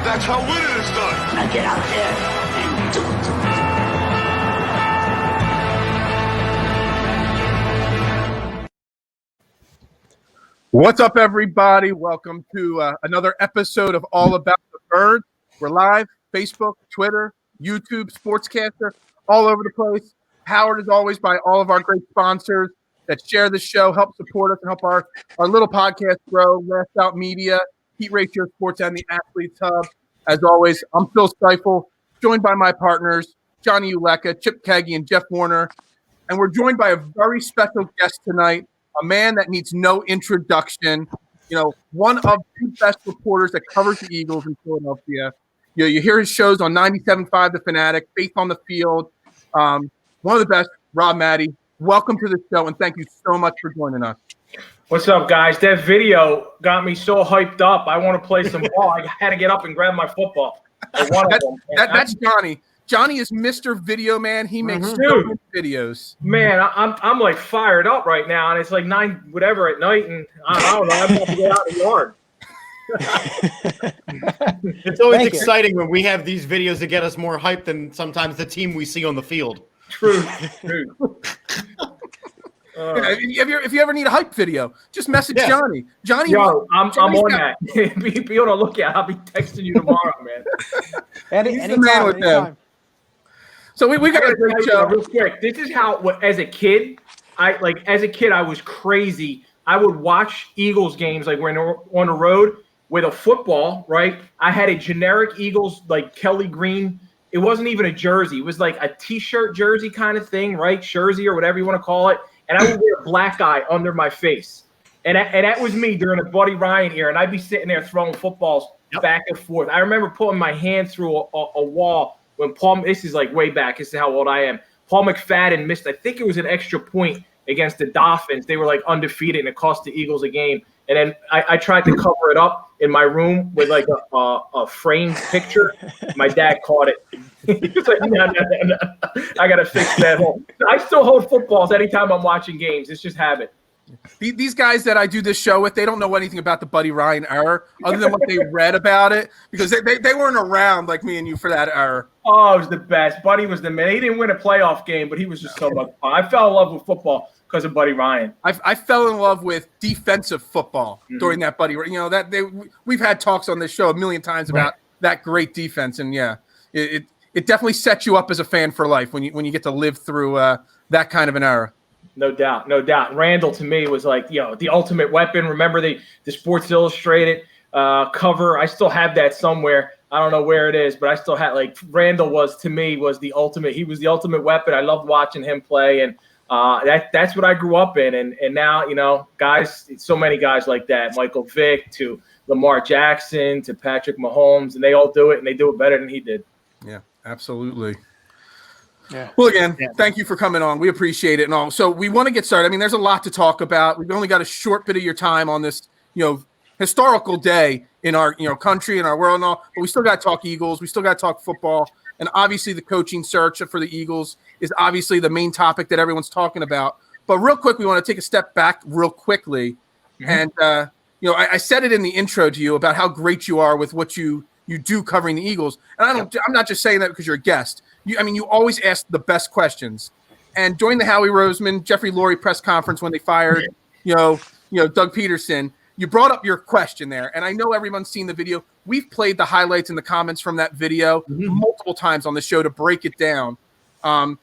That's how winning is done. Now get out there and do it. What's up, everybody? Welcome to another episode of All About the Birds. We're live, Facebook, Twitter, YouTube, Sportscaster, all over the place. Powered, as always, by all of our great sponsors that share the show, help support us, and help our little podcast grow. Last Out Media, Heat Ratio Sports, and the Athletes Hub. As always, I'm Phil Stifel, joined by my partners, Johnny Uleka, Chip Keggy, and Jeff Warner. And we're joined by a very special guest tonight, a man that needs no introduction. You know, one of the best reporters that covers the Eagles in Philadelphia. You hear his shows on 97.5 The Fanatic, Faith on the Field. One of the best, Rob Maaddi. Welcome to the show, and thank you so much for joining us. What's up, guys? That video got me so hyped up. I want to play some ball. I had to get up and grab my football. That's Johnny. Johnny is Mr. Video Man. He makes so many videos. Man, I'm like fired up right now, and it's like 9 whatever at night, and I don't know. I'm about to get out of the yard. It's always exciting when we have these videos that get us more hyped than sometimes the team we see on the field. True. If you ever need a hype video, just message Johnny. Johnny, I'm on that. Be on the lookout. I'll be texting you tomorrow, man. Anytime. So we got a great show. Real quick, this is how. As a kid, I was crazy. I would watch Eagles games like when on the road with a football. Right, I had a generic Eagles like Kelly Green. It wasn't even a jersey. It was like a T-shirt jersey kind of thing, right? Jersey or whatever you want to call it. And I would wear a black eye under my face. And that was me during the Buddy Ryan era. And I'd be sitting there throwing footballs back and forth. I remember putting my hand through a wall when this is like way back. This is how old I am. Paul McFadden missed, I think it was an extra point against the Dolphins. They were like undefeated and it cost the Eagles a game. And then I tried to cover it up in my room with like a framed picture. My dad caught it. He was like, no. I got to fix that hole. I still hold footballs anytime I'm watching games. It's just habit. These guys that I do this show with, they don't know anything about the Buddy Ryan era other than what they read about it, because they weren't around like me and you for that era. Oh, it was the best. Buddy was the man. He didn't win a playoff game, but he was just so much fun. I fell in love with football because of Buddy Ryan. I fell in love with defensive football during that Buddy. You know, we've had talks on this show a million times about that great defense, and yeah, it definitely sets you up as a fan for life when you get to live through that kind of an era. No doubt, no doubt. Randall to me was like, the ultimate weapon. Remember the Sports Illustrated cover? I still have that somewhere. I don't know where it is, but I still had, like, Randall was the ultimate. He was the ultimate weapon. I loved watching him play, and that's what I grew up in. And now, guys, so many guys like that, Michael Vick to Lamar Jackson to Patrick Mahomes, and they all do it, and they do it better than he did. Yeah, absolutely. Yeah. Well, again, thank you for coming on. We appreciate it and all. So we want to get started. I mean, there's a lot to talk about. We've only got a short bit of your time on this, historical day in our, country and our world and all. But we still got to talk Eagles. We still got to talk football. And obviously the coaching search for the Eagles is obviously the main topic that everyone's talking about. But real quick, we want to take a step back real quickly. And, I said it in the intro to you about how great you are with what you do covering the Eagles. And I'm not just saying that because you're a guest. You always ask the best questions. And during the Howie Roseman, Jeffrey Lurie press conference when they fired, Doug Peterson, you brought up your question there. And I know everyone's seen the video. We've played the highlights and the comments from that video multiple times on the show to break it down.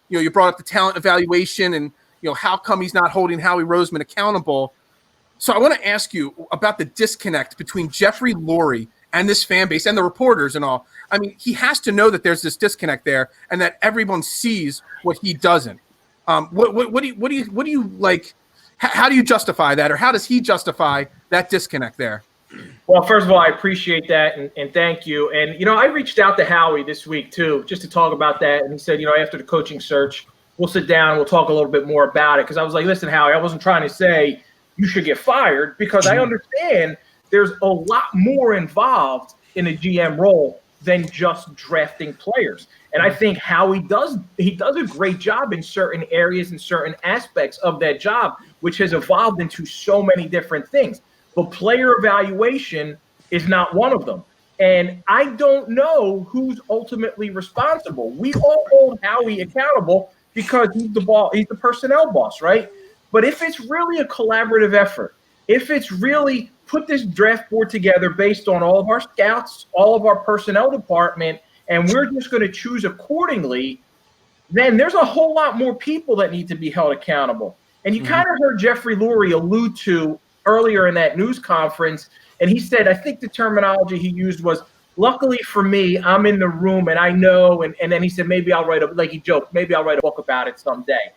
You brought up the talent evaluation and, how come he's not holding Howie Roseman accountable. So I want to ask you about the disconnect between Jeffrey Lurie and this fan base and the reporters and all. I mean, he has to know that there's this disconnect there and that everyone sees what he doesn't. What do you like? How do you justify that, or how does he justify that disconnect there? Well, first of all, I appreciate that and thank you. And I reached out to Howie this week too, just to talk about that. And he said, after the coaching search, we'll sit down and we'll talk a little bit more about it. Because I was like, listen, Howie, I wasn't trying to say you should get fired, because I understand there's a lot more involved in a GM role than just drafting players. And I think Howie does a great job in certain areas and certain aspects of that job, which has evolved into so many different things. But player evaluation is not one of them. And I don't know who's ultimately responsible. We all hold Howie accountable because he's the personnel boss, right? But if it's really a collaborative effort, if it's really put this draft board together based on all of our scouts, all of our personnel department, and we're just going to choose accordingly, then there's a whole lot more people that need to be held accountable. And you kind of heard Jeffrey Lurie allude to earlier in that news conference, and he said, I think the terminology he used was, luckily for me, I'm in the room and I know, and then he said, maybe I'll write he joked, maybe I'll write a book about it someday.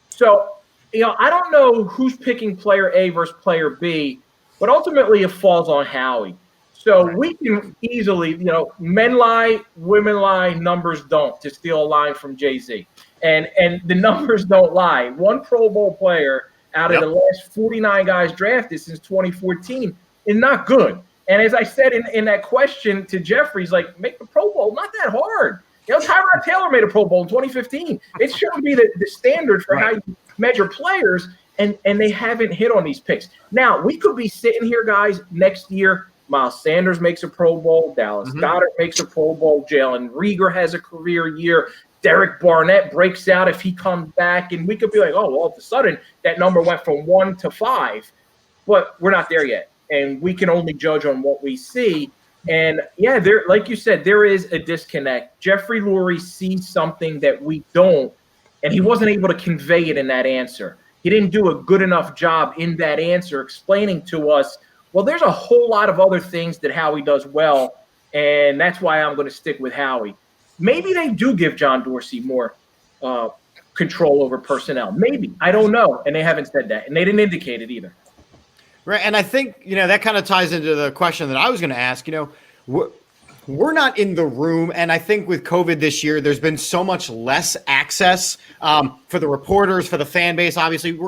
So, I don't know who's picking player A versus player B, but ultimately it falls on Howie. So we can easily, men lie, women lie, numbers don't, to steal a line from Jay-Z. And the numbers don't lie. One Pro Bowl player out of the last 49 guys drafted since 2014 is not good. And as I said in that question to Jeffrey, he's like, make the Pro Bowl not that hard. Tyrod Taylor made a Pro Bowl in 2015. It shouldn't be the standard for how you measure players, and they haven't hit on these picks. Now, we could be sitting here, guys, next year, Miles Sanders makes a Pro Bowl, Dallas Goedert makes a Pro Bowl, Jalen Reagor has a career year, Derek Barnett breaks out if he comes back, and we could be like, oh, all of a sudden, that number went from 1 to 5. But we're not there yet, and we can only judge on what we see. And, there, like you said, there is a disconnect. Jeffrey Lurie sees something that we don't, and he wasn't able to convey it in that answer. He didn't do a good enough job in that answer explaining to us, well, there's a whole lot of other things that Howie does well, and that's why I'm going to stick with Howie. Maybe they do give John Dorsey more control over personnel. Maybe. I don't know, and they haven't said that, and they didn't indicate it either. Right, and I think, that kind of ties into the question that I was going to ask. We're not in the room, and I think with COVID this year, there's been so much less access for the reporters, for the fan base. Obviously,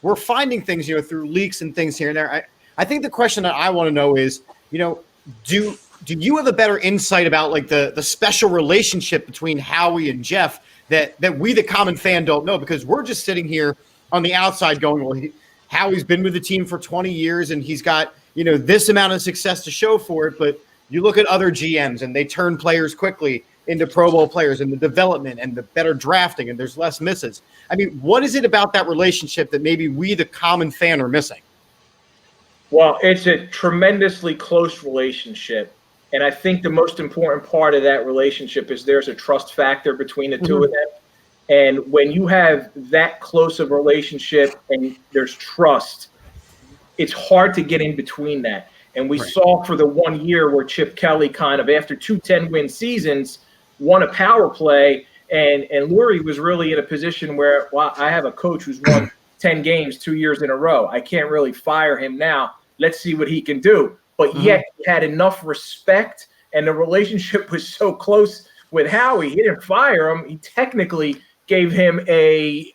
we're finding things, through leaks and things here and there. I think the question that I want to know is, do you have a better insight about like the special relationship between Howie and Jeff that we, the common fan, don't know? Because we're just sitting here on the outside going, well, Howie's been with the team for 20 years and he's got, this amount of success to show for it. But you look at other GMs and they turn players quickly into Pro Bowl players and the development and the better drafting and there's less misses. I mean, what is it about that relationship that maybe we, the common fan, are missing? Well, it's a tremendously close relationship. And I think the most important part of that relationship is there's a trust factor between the two of them. And when you have that close of a relationship and there's trust, it's hard to get in between that. And we saw for the 1 year where Chip Kelly kind of, after 2 10-win seasons, won a power play. And Lurie was really in a position where, well, I have a coach who's won 10 games 2 years in a row. I can't really fire him now. Let's see what he can do. But yet he had enough respect, and the relationship was so close with Howie. He didn't fire him. He technically gave him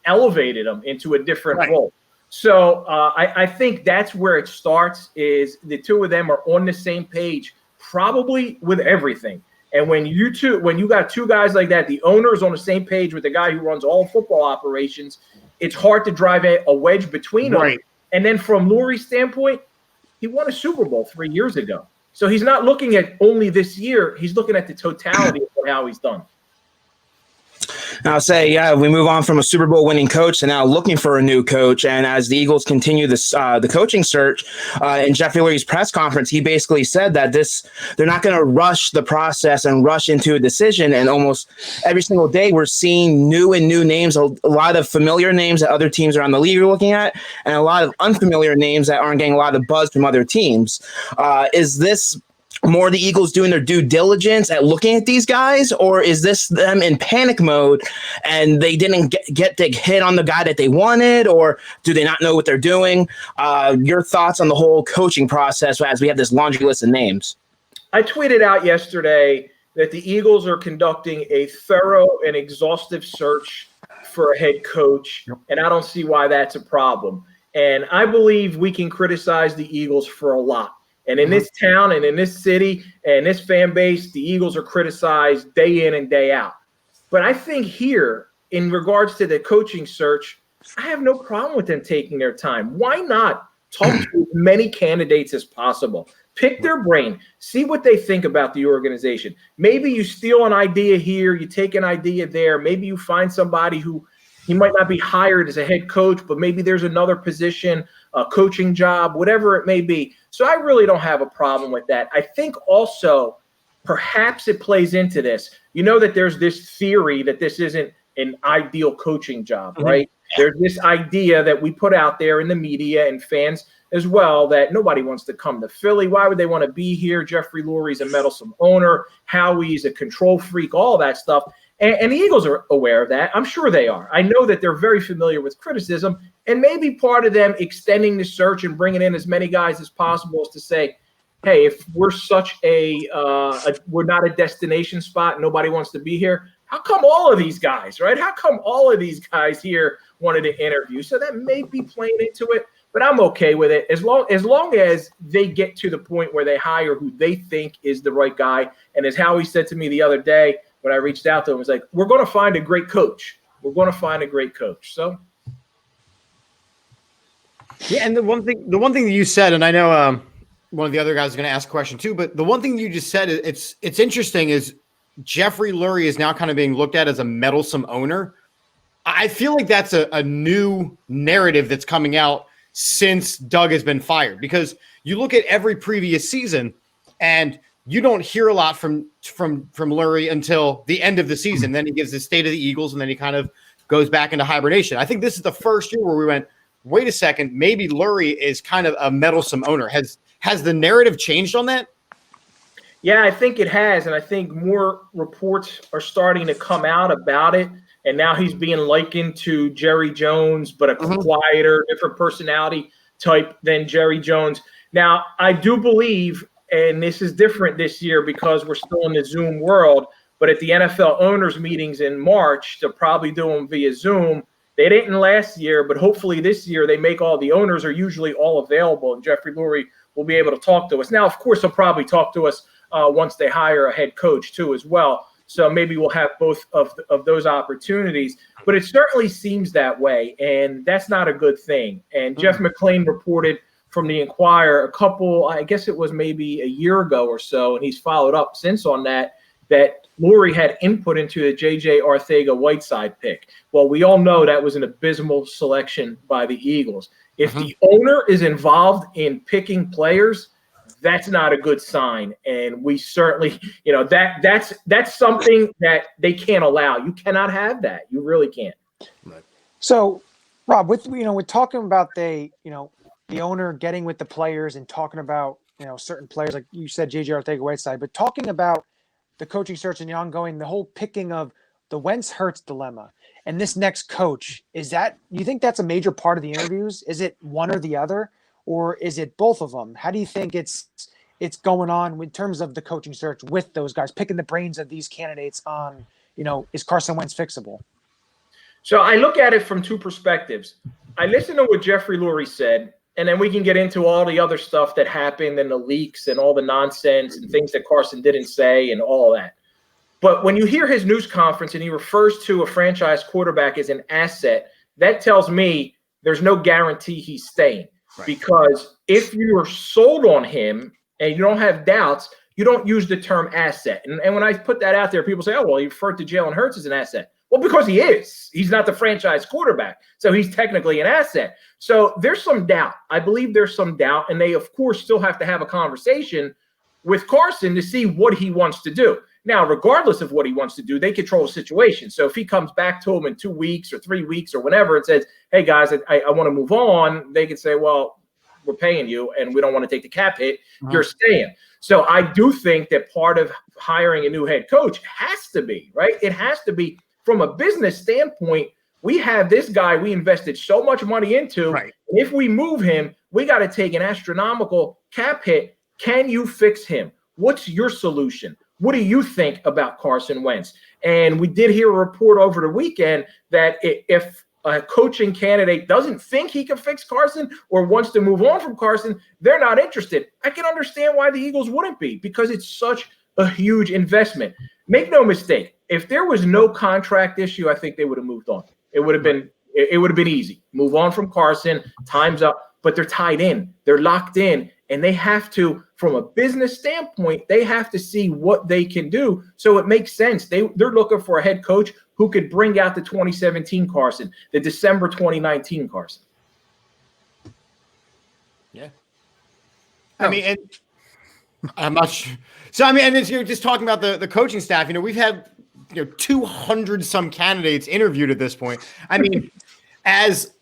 elevated him into a different role. So I think that's where it starts, is the two of them are on the same page, probably with everything. And when you got two guys like that, the owner's on the same page with the guy who runs all football operations, it's hard to drive a wedge between them. And then from Lurie's standpoint, he won a Super Bowl 3 years ago. So he's not looking at only this year. He's looking at the totality of how he's done. I'll say, we move on from a Super Bowl winning coach to now looking for a new coach. And as the Eagles continue this, the coaching search, in Jeffrey Lurie's press conference, he basically said that they're not going to rush the process and rush into a decision. And almost every single day, we're seeing new names, a lot of familiar names that other teams around the league are looking at, and a lot of unfamiliar names that aren't getting a lot of buzz from other teams. Is this more the Eagles doing their due diligence at looking at these guys, or is this them in panic mode and they didn't get to hit on the guy that they wanted, or do they not know what they're doing? Your thoughts on the whole coaching process as we have this laundry list of names? I tweeted out yesterday that the Eagles are conducting a thorough and exhaustive search for a head coach, and I don't see why that's a problem. And I believe we can criticize the Eagles for a lot. And in this town and in this city and this fan base, the Eagles are criticized day in and day out. But I think here, in regards to the coaching search, I have no problem with them taking their time. Why not talk to as many candidates as possible? Pick their brain. See what they think about the organization. Maybe you steal an idea here. You take an idea there. Maybe you find somebody who he might not be hired as a head coach, but maybe there's another position, a coaching job, whatever it may be. So I really don't have a problem with that. I think also perhaps it plays into this. You know that there's this theory that this isn't an ideal coaching job, right? There's this idea that we put out there in the media and fans as well that nobody wants to come to Philly. Why would they want to be here? Jeffrey Lurie's a meddlesome owner. Howie's a control freak, all that stuff. And the Eagles are aware of that. I'm sure they are. I know that they're very familiar with criticism, and maybe part of them extending the search and bringing in as many guys as possible is to say, hey, if we're such we're not a destination spot, nobody wants to be here, how come all of these guys, right? How come all of these guys here wanted to interview? So that may be playing into it, but I'm okay with it as long as they get to the point where they hire who they think is the right guy. And as Howie said to me the other day, when I reached out to him, it was like, we're going to find a great coach. We're going to find a great coach. So, yeah, and the one thing that you said, and I know one of the other guys is going to ask a question too, but the one thing you just said, it's interesting, is Jeffrey Lurie is now kind of being looked at as a meddlesome owner. I feel like that's a new narrative that's coming out since Doug has been fired, because you look at every previous season and you don't hear a lot from Lurie until the end of the season. Then he gives the state of the Eagles, and then he kind of goes back into hibernation. I think this is the first year where we went, wait a second, maybe Lurie is kind of a meddlesome owner. Has the narrative changed on that? Yeah, I think it has, and I think more reports are starting to come out about it. And now he's being likened to Jerry Jones, but a quieter, different personality type than Jerry Jones. Now, I do believe, and this is different this year because we're still in the Zoom world, but at the NFL owners meetings in March, they'll probably do them via Zoom. They didn't last year, but hopefully this year they make all the owners are usually all available, and Jeffrey Lurie will be able to talk to us. Now, of course, he'll probably talk to us once they hire a head coach too as well. So maybe we'll have both of those opportunities. But it certainly seems that way, and that's not a good thing. And Jeff McLean reported from the Inquirer I guess it was maybe a year ago or so, and he's followed up since on that Lurie had input into the J.J. Arcega-Whiteside pick. Well, we all know that was an abysmal selection by the Eagles. If the owner is involved in picking players, that's not a good sign. And we certainly, that's something that they can't allow. You cannot have that. You really can't. So, Rob, with talking about the owner getting with the players and talking about, certain players, like you said, J.J. Arcega-Whiteside, but talking about the coaching search and the whole picking of the Wentz-Hurts dilemma and this next coach, you think that's a major part of the interviews? Is it one or the other, or is it both of them? How do you think it's going on in terms of the coaching search with those guys, picking the brains of these candidates on, is Carson Wentz fixable? So I look at it from two perspectives. I listen to what Jeffrey Lurie said, and then we can get into all the other stuff that happened and the leaks and all the nonsense and things that Carson didn't say and all that. But when you hear his news conference and he refers to a franchise quarterback as an asset, that tells me there's no guarantee he's staying. Right. Because if you are sold on him and you don't have doubts, you don't use the term asset. And when I put that out there, people say, oh, well, you referred to Jalen Hurts as an asset. Well, because he is. He's not the franchise quarterback, so he's technically an asset. So there's some doubt. I believe there's some doubt, and they, of course, still have to have a conversation with Carson to see what he wants to do. Now, regardless of what he wants to do, they control the situation. So if he comes back to him in 2 weeks or 3 weeks or whenever and says, hey, guys, I want to move on, they can say, well, we're paying you, and we don't want to take the cap hit. You're staying. So I do think that part of hiring a new head coach has to be, right? It has to be from a business standpoint. We have this guy we invested so much money into. Right. If we move him, we got to take an astronomical cap hit. Can you fix him? What's your solution? What do you think about Carson Wentz? And we did hear a report over the weekend that if a coaching candidate doesn't think he can fix Carson or wants to move on from Carson, they're not interested. I can understand why the Eagles wouldn't be, because it's such a huge investment. Make no mistake, if there was no contract issue, I think they would have moved on. It would have been easy. Move on from Carson, time's up, but they're tied in, they're locked in, and they have to, from a business standpoint, they have to see what they can do. So it makes sense. They're looking for a head coach who could bring out the 2017 Carson, the December 2019 Carson. Yeah. I mean, and I'm not sure. So, I mean, and you're just talking about the coaching staff. We've had 200 some candidates interviewed at this point. I mean, as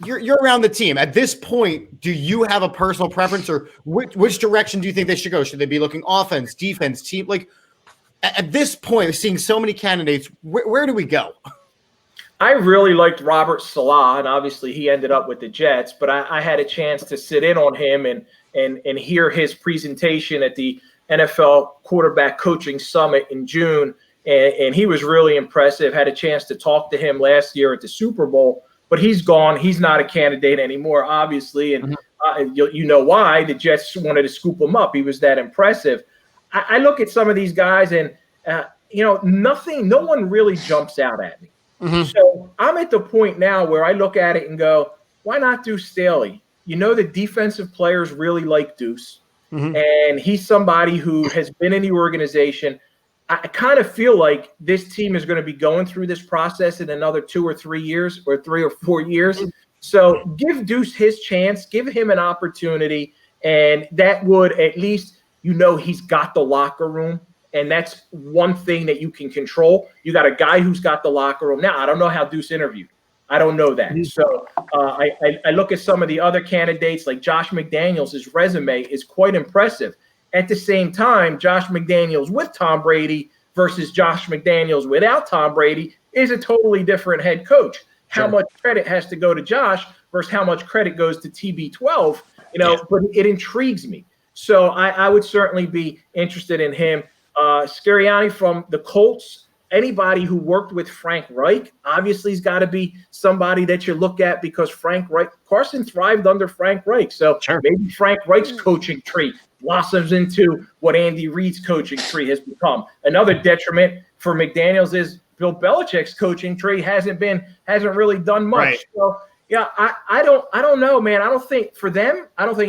you're around the team at this point. Do you have a personal preference, or which direction do you think they should go? Should they be looking offense, defense, team? Like at this point, seeing so many candidates, where do we go? I really liked Robert Saleh, and obviously he ended up with the Jets. But I had a chance to sit in on him and hear his presentation at the NFL Quarterback Coaching Summit in June, and he was really impressive. Had a chance to talk to him last year at the Super Bowl, but he's gone. He's not a candidate anymore, obviously, and you know why. The Jets wanted to scoop him up. He was that impressive. I look at some of these guys, and no one really jumps out at me. So I'm at the point now where I look at it and go, why not Deuce Staley? The defensive players really like Deuce. And he's somebody who has been in the organization. I kind of feel like this team is going to be going through this process in another 2 or 3 years, or 3 or 4 years. So give Deuce his chance, give him an opportunity, and that would at least, he's got the locker room, and that's one thing that you can control. You got a guy who's got the locker room. Now, I don't know how Deuce interviewed. I don't know that. So I look at some of the other candidates, like Josh McDaniels. His resume is quite impressive. At the same time, Josh McDaniels with Tom Brady versus Josh McDaniels without Tom Brady is a totally different head coach. How much credit has to go to Josh versus how much credit goes to TB12, but it intrigues me. So I would certainly be interested in him. Sirianni from the Colts, anybody who worked with Frank Reich obviously has got to be somebody that you look at, because Carson thrived under Frank Reich. So maybe Frank Reich's coaching tree blossoms into what Andy Reid's coaching tree has become. Another detriment for McDaniels is Bill Belichick's coaching tree hasn't really done much. Right. So yeah, I don't know, man. I don't think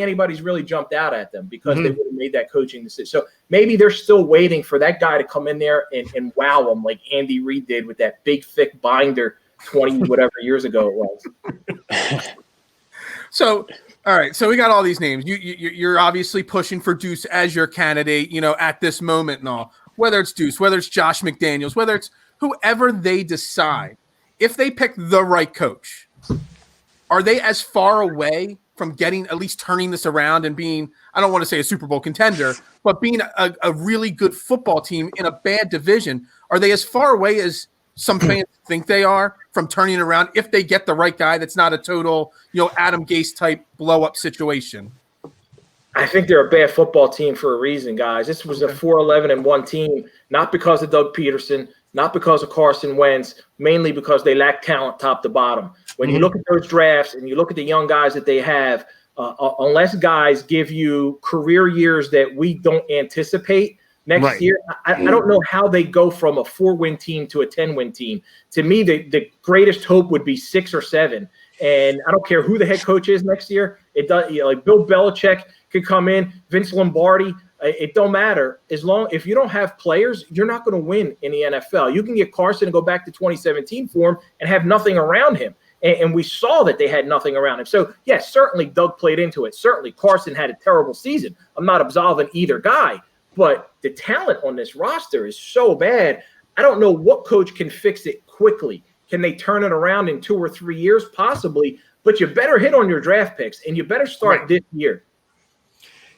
anybody's really jumped out at them because they would have made that coaching decision. So maybe they're still waiting for that guy to come in there and wow them like Andy Reid did with that big thick binder 20 whatever years ago it was. So, all right. So we got all these names. You're obviously pushing for Deuce as your candidate, at this moment and all. Whether it's Deuce, whether it's Josh McDaniels, whether it's whoever they decide, if they pick the right coach, are they as far away from getting, at least turning this around and being, I don't want to say a Super Bowl contender, but being a really good football team in a bad division? Are they as far away as some fans think they are from turning it around if they get the right guy that's not a total, Adam Gase type blow up situation? I think they're a bad football team for a reason, guys. This was a 4-11-1 team, not because of Doug Peterson, not because of Carson Wentz, mainly because they lack talent top to bottom. When you look at those drafts and you look at the young guys that they have, unless guys give you career years that we don't anticipate next year, I don't know how they go from a 4-win team to a 10-win team. To me, the greatest hope would be 6 or 7. And I don't care who the head coach is next year. It does, like Bill Belichick could come in, Vince Lombardi. It don't matter. If you don't have players, you're not going to win in the NFL. You can get Carson and go back to 2017 for him and have nothing around him. And we saw that they had nothing around him. So, yes, certainly Doug played into it. Certainly Carson had a terrible season. I'm not absolving either guy. But the talent on this roster is so bad. I don't know what coach can fix it quickly. Can they turn it around in 2 or 3 years? Possibly. But you better hit on your draft picks, and you better start this year.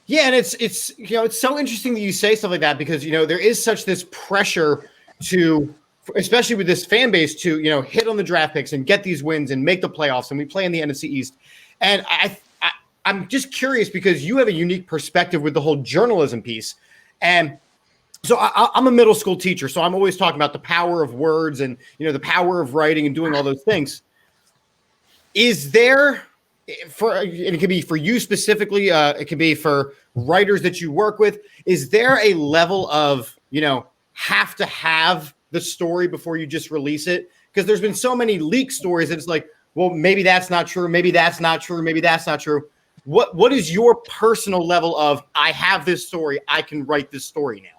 Yeah, and it's so interesting that you say stuff like that because, there is such this pressure to – especially with this fan base to, hit on the draft picks and get these wins and make the playoffs. And we play in the NFC East. And I'm just curious because you have a unique perspective with the whole journalism piece. And so I'm a middle school teacher. So I'm always talking about the power of words and, the power of writing and doing all those things. Is there and it could be for you specifically, it could be for writers that you work with. Is there a level of, have to have the story before you just release it? Because there's been so many leak stories that it's like, well, maybe that's not true. Maybe that's not true. Maybe that's not true. What is your personal level of, I have this story, I can write this story now?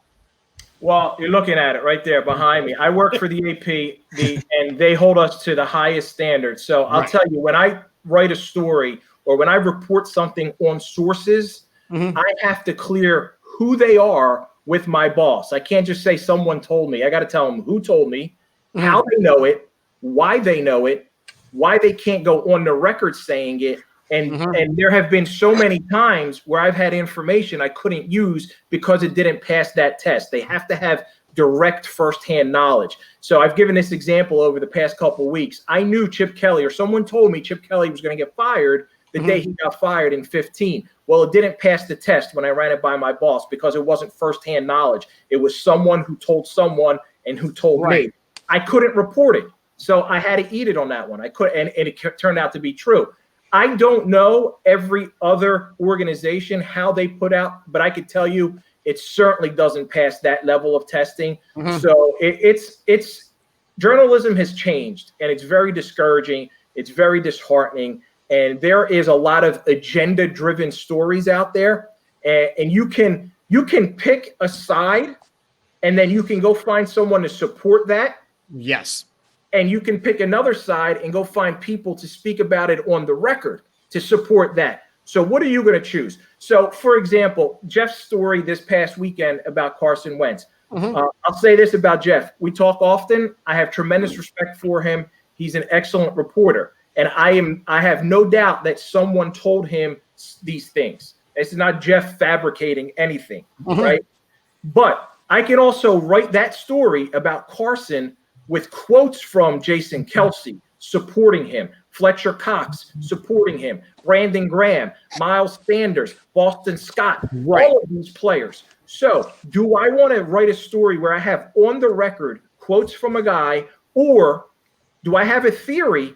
Well, you're looking at it right there behind me. I work for the AP, and they hold us to the highest standards. So I'll tell you, when I write a story or when I report something on sources, I have to clear who they are with my boss. I can't just say someone told me. I got to tell them who told me, how they know it, why they know it, why they can't go on the record saying it. And there have been so many times where I've had information I couldn't use because it didn't pass that test. They have to have direct firsthand knowledge. So I've given this example over the past couple of weeks. I knew Chip Kelly, or someone told me Chip Kelly was going to get fired the day he got fired in 2015. Well, it didn't pass the test when I ran it by my boss because it wasn't firsthand knowledge. It was someone who told someone and who told me. I couldn't report it. So I had to eat it on that one. I could, and it turned out to be true. I don't know every other organization, how they put out, but I could tell you it certainly doesn't pass that level of testing. So it's journalism has changed, and it's very discouraging. It's very disheartening. And there is a lot of agenda-driven stories out there, and you can pick a side, and then you can go find someone to support that. Yes. And you can pick another side and go find people to speak about it on the record to support that. So what are you going to choose? So, for example, Jeff's story this past weekend about Carson Wentz. I'll say this about Jeff. We talk often. I have tremendous respect for him. He's an excellent reporter. And I have no doubt that someone told him these things. It's not Jeff fabricating anything, right? But I can also write that story about Carson with quotes from Jason Kelce supporting him, Fletcher Cox supporting him, Brandon Graham, Miles Sanders, Boston Scott, all of these players. So do I want to write a story where I have on the record quotes from a guy, or do I have a theory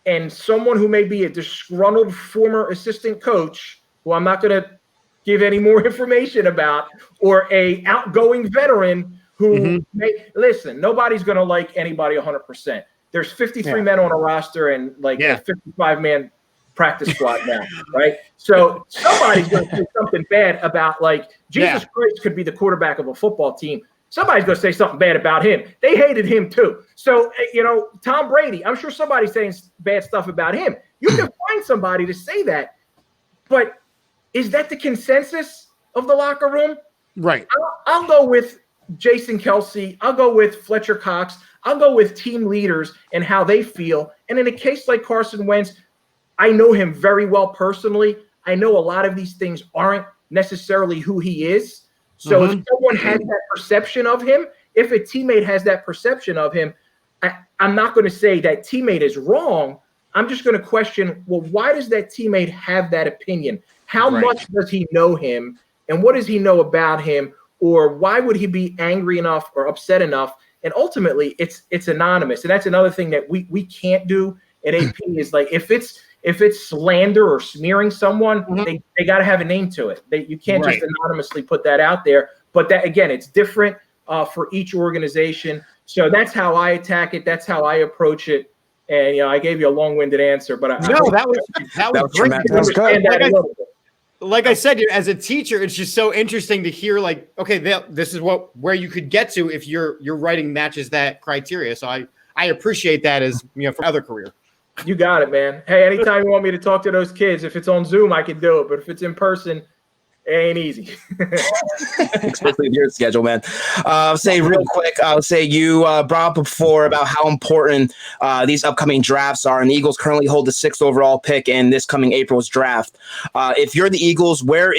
and someone who may be a disgruntled former assistant coach, who I'm not going to give any more information about, or a outgoing veteran who may listen? Nobody's going to like anybody 100%. There's 53 men on a roster and like a 55-man practice squad now, right? So somebody's going to say something bad about, like, Jesus Christ could be the quarterback of a football team. Somebody's going to say something bad about him. They hated him too. So, Tom Brady, I'm sure somebody's saying bad stuff about him. You can find somebody to say that. But is that the consensus of the locker room? Right. I'll go with Jason Kelsey. I'll go with Fletcher Cox. I'll go with team leaders and how they feel. And in a case like Carson Wentz, I know him very well personally. I know a lot of these things aren't necessarily who he is. So if someone has that perception of him, if a teammate has that perception of him, I'm not going to say that teammate is wrong. I'm just going to question, well, why does that teammate have that opinion? How much does he know him? And what does he know about him? Or why would he be angry enough or upset enough? And ultimately, it's anonymous. And that's another thing that we can't do at AP is, like, if it's slander or smearing someone, they got to have a name to it. You can't just anonymously put that out there. But that, again, it's different for each organization. So that's how I attack it. That's how I approach it. And I gave you a long-winded answer, but that was great. That was good. Like I said, as a teacher, it's just so interesting to hear, like, okay, this is where you could get to if your writing matches that criteria. So I appreciate that as for other career. You got it, man. Hey, anytime you want me to talk to those kids, if it's on Zoom, I can do it. But if it's in person, it ain't easy. Especially with your schedule, man. I'll say real quick, you brought up before about how important these upcoming drafts are, and the Eagles currently hold the 6th overall pick in this coming April's draft. If you're the Eagles, where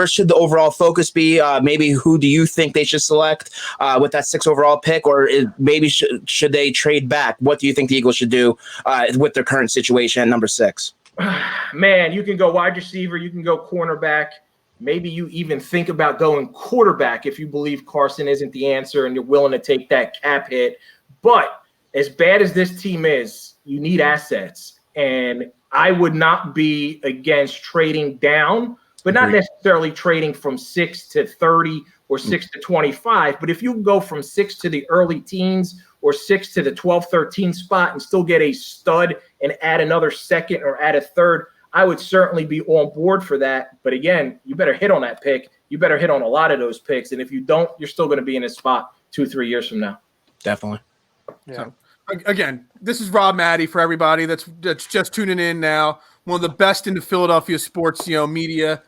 should the overall focus be? Maybe who do you think they should select with that 6th overall pick, or maybe should they trade back? What do you think the Eagles should do with their current situation at number 6? Man, you can go wide receiver, you can go cornerback. Maybe you even think about going quarterback if you believe Carson isn't the answer and you're willing to take that cap hit. But as bad as this team is, you need assets. And I would not be against trading down, but not necessarily trading from 6 to 30 or 6 to 25. But if you go from 6 to the early teens or 6 to the 12, 13 spot and still get a stud and add another second or add a third, I would certainly be on board for that. But again, you better hit on that pick. You better hit on a lot of those picks. And if you don't, you're still going to be in a spot 2-3 years from now. Definitely. Yeah. So, again, this is Rob Maddie for everybody that's just tuning in now. One of the best in the Philadelphia sports, media.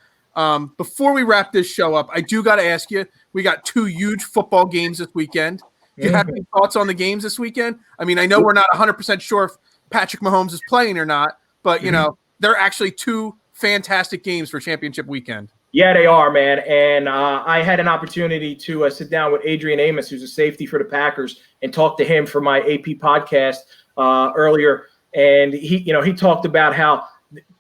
Before we wrap this show up, I do got to ask you, we got 2 huge football games this weekend. Do you have any thoughts on the games this weekend? I mean, I know we're not 100% sure if Patrick Mahomes is playing or not, but, they're actually 2 fantastic games for championship weekend. Yeah, they are, man. And I had an opportunity to sit down with Adrian Amos, who's a safety for the Packers, and talk to him for my AP podcast earlier. And he talked about how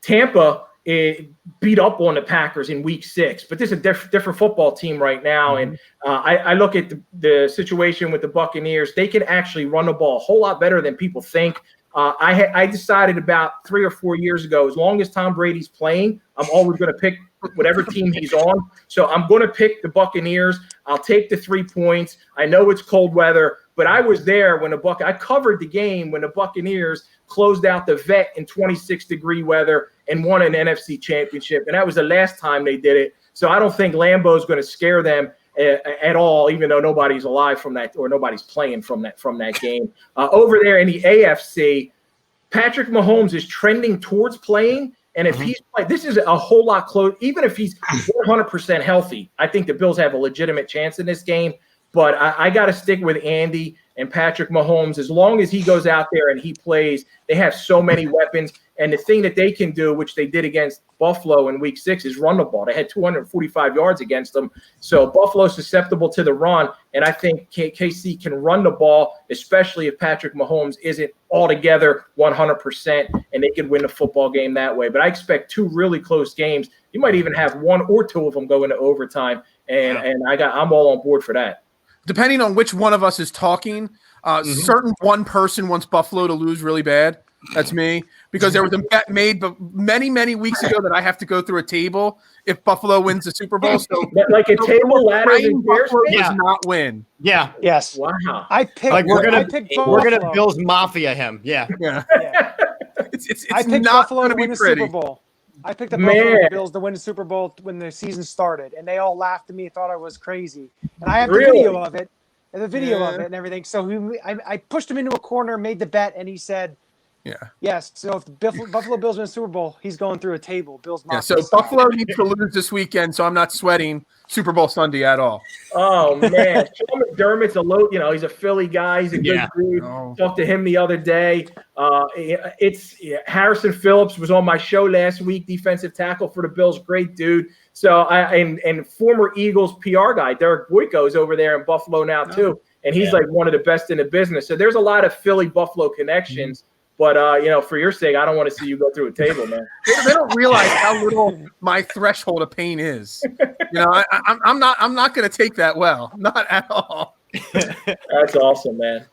Tampa beat up on the Packers in week 6, but this is a different football team right now. And I look at the situation with the Buccaneers. They can actually run the ball a whole lot better than people think. I decided about 3 or 4 years ago, as long as Tom Brady's playing, I'm always going to pick whatever team he's on. So I'm going to pick the Buccaneers. I'll take the 3 points. I know it's cold weather, but I was there when I covered the game when the Buccaneers closed out the Vet in 26-degree weather and won an NFC championship. And that was the last time they did it. So I don't think Lambeau's going to scare them at all, even though nobody's alive from that, or nobody's playing from that game. Over there in the AFC, Patrick Mahomes is trending towards playing, and if he's playing, this is a whole lot close. Even if he's 100% healthy, I think the Bills have a legitimate chance in this game. But I got to stick with Andy and Patrick Mahomes. As long as he goes out there and he plays, they have so many weapons. And the thing that they can do, which they did against Buffalo in week 6, is run the ball. They had 245 yards against them. So Buffalo's susceptible to the run. And I think KC can run the ball, especially if Patrick Mahomes isn't altogether 100%, and they could win the football game that way. But I expect 2 really close games. You might even have 1 or 2 of them go into overtime. And I'm all on board for that. depending on which one of us is talking, certain one person wants Buffalo to lose really bad. That's me, because there was a bet made but many weeks ago that I have to go through a table if Buffalo wins the Super Bowl. So Like a table ladders and chairs? Buffalo Yeah. does not win. Yeah. Yes. Wow. I picked. Like we're I picked gonna Buffalo. Bills Mafia him. Yeah. Yeah, Yeah. it's I picked not Buffalo going to to win be the pretty. Super Bowl. I picked the Man. Buffalo Bills to win the Super Bowl when the season started, and they all laughed at me, thought I was crazy. And I have the Really? video of it, and the video of Yeah. it and everything. So I pushed him into a corner, made the bet, and he said, Yeah. yes. So if the Buffalo Bills win the Super Bowl, he's going through a table. Bills. Yeah, Mafia so style. Buffalo needs to lose this weekend, so I'm not sweating Super Bowl Sunday at all. Oh man, Sean McDermott's he's a Philly guy. He's a good Yeah. dude. Oh. Talked to him the other day. Harrison Phillips was on my show last week, defensive tackle for the Bills. Great dude. So and former Eagles PR guy Derek Boyko is over there in Buffalo now too, and he's like one of the best in the business. So there's a lot of Philly Buffalo connections. But for your sake, I don't want to see you go through a table, man. They don't realize how little my threshold of pain is. I'm not going to take that well, not at all. That's awesome, man.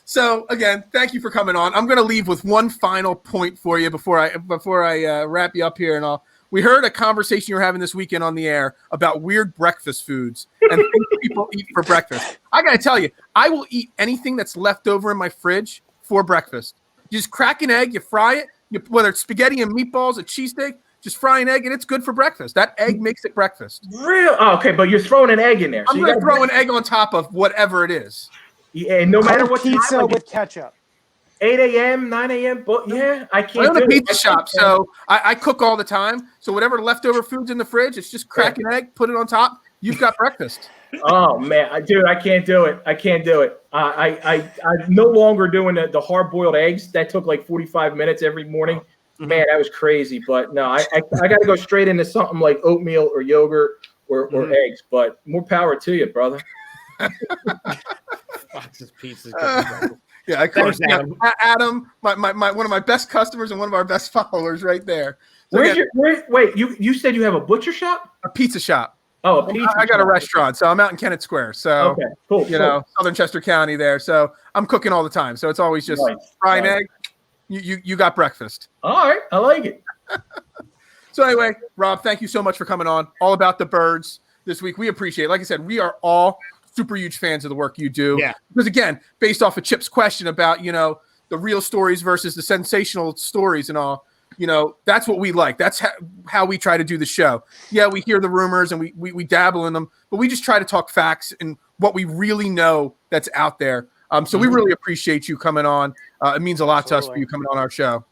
So again, thank you for coming on. I'm going to leave with one final point for you before I wrap you up here, and we heard a conversation you were having this weekend on the air about weird breakfast foods and things people eat for breakfast. I got to tell you, I will eat anything that's left over in my fridge for breakfast. You just crack an egg, you fry it, whether it's spaghetti and meatballs, a cheesesteak, just fry an egg, and it's good for breakfast. That egg makes it breakfast. Real? Oh, okay, but you're throwing an egg in there. I'm going to throw an egg on top of whatever it is. Yeah, no matter what time, pizza like with ketchup. 8 a.m., 9 a.m. But yeah, I I can't own do a pizza it. shop, so I cook all the time. So whatever leftover food's in the fridge, it's just crack an egg, put it on top. You've got breakfast. Oh man, dude, I can't do it. I can't do it. I'm no longer doing the hard-boiled eggs. That took like 45 minutes every morning. Man, that was crazy. But no, I got to go straight into something like oatmeal or yogurt or eggs. But more power to you, brother. Fox's Pizza. Yeah, of course. Thanks, Adam. Adam, my one of my best customers and one of our best followers right there. So Where's again, wait, you said you have a butcher shop? a pizza shop. Oh, a pizza I got a shop. restaurant, so I'm out in Kennett Square. So Okay, cool. Southern Chester County there. So I'm cooking all the time. So it's always just Nice, fry an nice. egg. You got breakfast. All right, I like it. So anyway, Rob, thank you so much for coming on. All about the birds this week. We appreciate it. Like I said, we are all super huge fans of the work you do. Yeah. Because again, based off of Chip's question about, the real stories versus the sensational stories and all, that's what we like. That's how we try to do the show. Yeah, we hear the rumors and we dabble in them, but we just try to talk facts and what we really know that's out there. So we really appreciate you coming on. It means a lot to us for you coming on our show.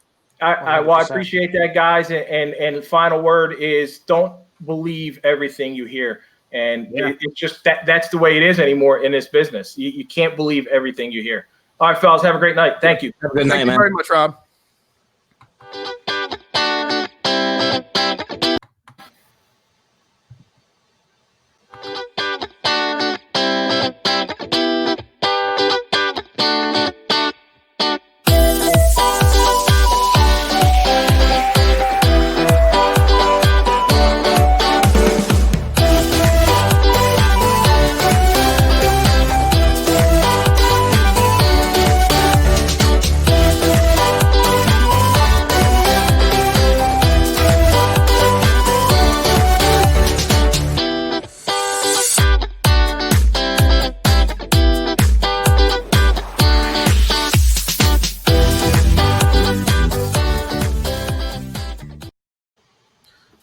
I 100%. appreciate that, guys. And the final word is don't believe everything you hear. And it's just that's the way it is anymore in this business. You can't believe everything you hear. All right, fellas, have a great night. Thank you. Have a good night, Thank you man. very much, Rob.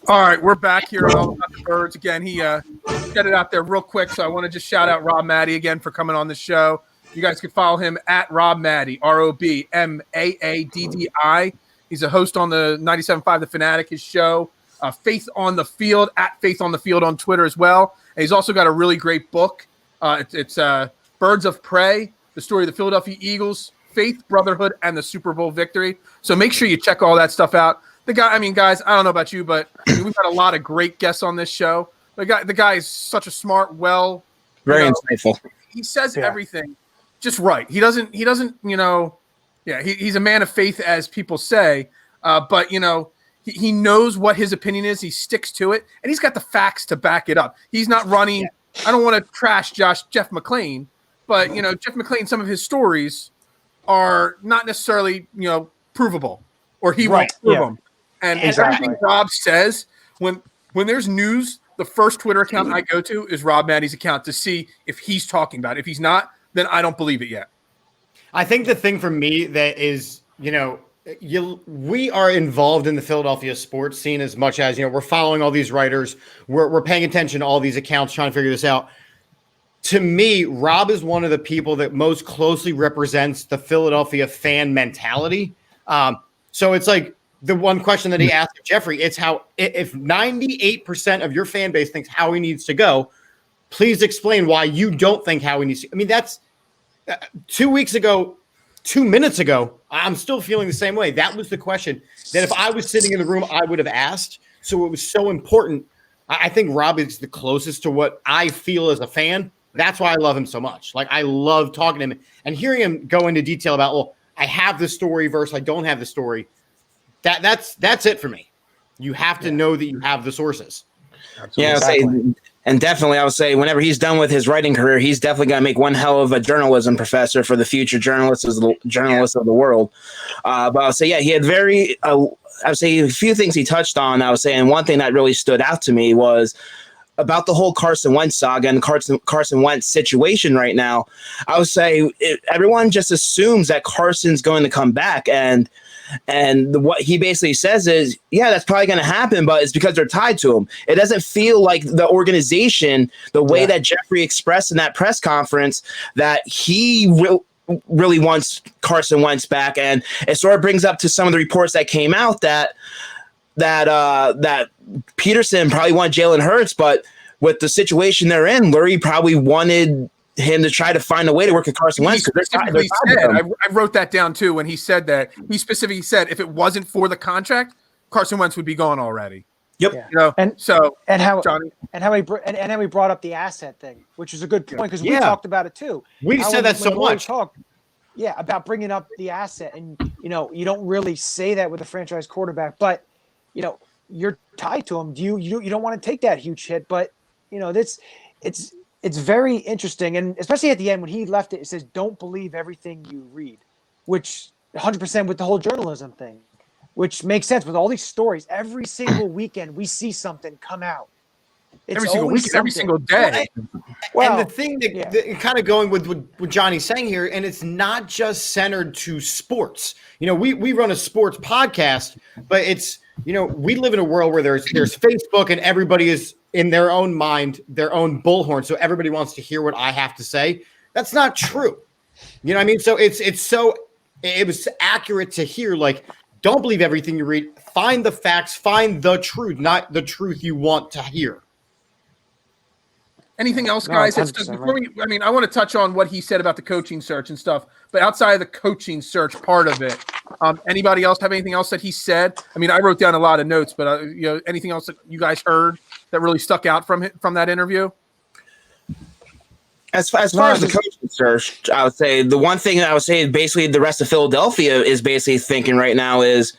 All right, we're back here on All About the Birds. Again, he said it out there real quick, so I want to just shout out Rob Maddie again for coming on the show. You guys can follow him at Rob Maddie, ROBMAADDI. He's a host on the 97.5 The Fanatic, his show, Faith on the Field, at Faith on the Field on Twitter as well. And he's also got a really great book. It's Birds of Prey, the story of the Philadelphia Eagles, Faith, Brotherhood, and the Super Bowl victory. So make sure you check all that stuff out. Guys, I don't know about you, but we've got a lot of great guests on this show. The guy is such a smart, Very insightful. he says everything just right. He's a man of faith, as people say, but he knows what his opinion is. He sticks to it, and he's got the facts to back it up. He's not running I don't want to trash Jeff McClain, but Jeff McClain, some of his stories are not necessarily provable, or he won't prove them. And everything Rob says, when there's news, the first Twitter account I go to is Rob Maddie's account to see if he's talking about it. If he's not, then I don't believe it yet. I think the thing for me that is, we are involved in the Philadelphia sports scene as much as, we're following all these writers. We're paying attention to all these accounts, trying to figure this out. To me, Rob is one of the people that most closely represents the Philadelphia fan mentality. So it's like the one question that he asked Jeffrey, it's how, if 98% of your fan base thinks Howie needs to go, please explain why you don't think Howie needs to. I mean, that's 2 weeks ago, 2 minutes ago, I'm still feeling the same way. That was the question that if I was sitting in the room, I would have asked. So it was so important. I think Rob is the closest to what I feel as a fan. That's why I love him so much. Like, I love talking to him and hearing him go into detail about, well, I have the story versus I don't have the story. That's it for me. You have to know that you have the sources. Absolutely. Yeah, I would say whenever he's done with his writing career, he's definitely going to make one hell of a journalism professor for the future journalists of the world. But I would say, he had I would say a few things he touched on. I would say, and one thing that really stood out to me was about the whole Carson Wentz saga and Carson Wentz situation right now. I would say everyone just assumes that Carson's going to come back, and what he basically says is, that's probably going to happen, but it's because they're tied to him. It doesn't feel like the organization, the way that Jeffrey expressed in that press conference, that he really wants Carson Wentz back. And it sort of brings up to some of the reports that came out that Peterson probably wanted Jalen Hurts, but with the situation they're in, Lurie probably wanted him to try to find a way to work with Carson Wentz. I wrote that down too when he said that. He specifically said if it wasn't for the contract, Carson Wentz would be gone already. Yep. Yeah. And how he brought up the asset thing, which is a good point because we talked about it too. We said that so much. About bringing up the asset, and you don't really say that with a franchise quarterback, but you're tied to him. You don't want to take that huge hit, but it's very interesting, and especially at the end when he left it says, "Don't believe everything you read," which 100% with the whole journalism thing, which makes sense with all these stories. Every single weekend we see something come out. Every single week, every single day. Well, and the thing that kind of going with what Johnny's saying here, and it's not just centered to sports. We run a sports podcast, but it's we live in a world where there's Facebook and everybody is in their own mind, their own bullhorn. So everybody wants to hear what I have to say. That's not true. You know what I mean? So it was accurate to hear, like, don't believe everything you read. Find the facts, find the truth, not the truth you want to hear. Anything else, guys? I want to touch on what he said about the coaching search and stuff, but outside of the coaching search part of it, anybody else have anything else that he said? I mean, I wrote down a lot of notes, but anything else that you guys heard that really stuck out from that interview? As far as the coaching search, I would say the one thing that I would say basically the rest of Philadelphia is basically thinking right now is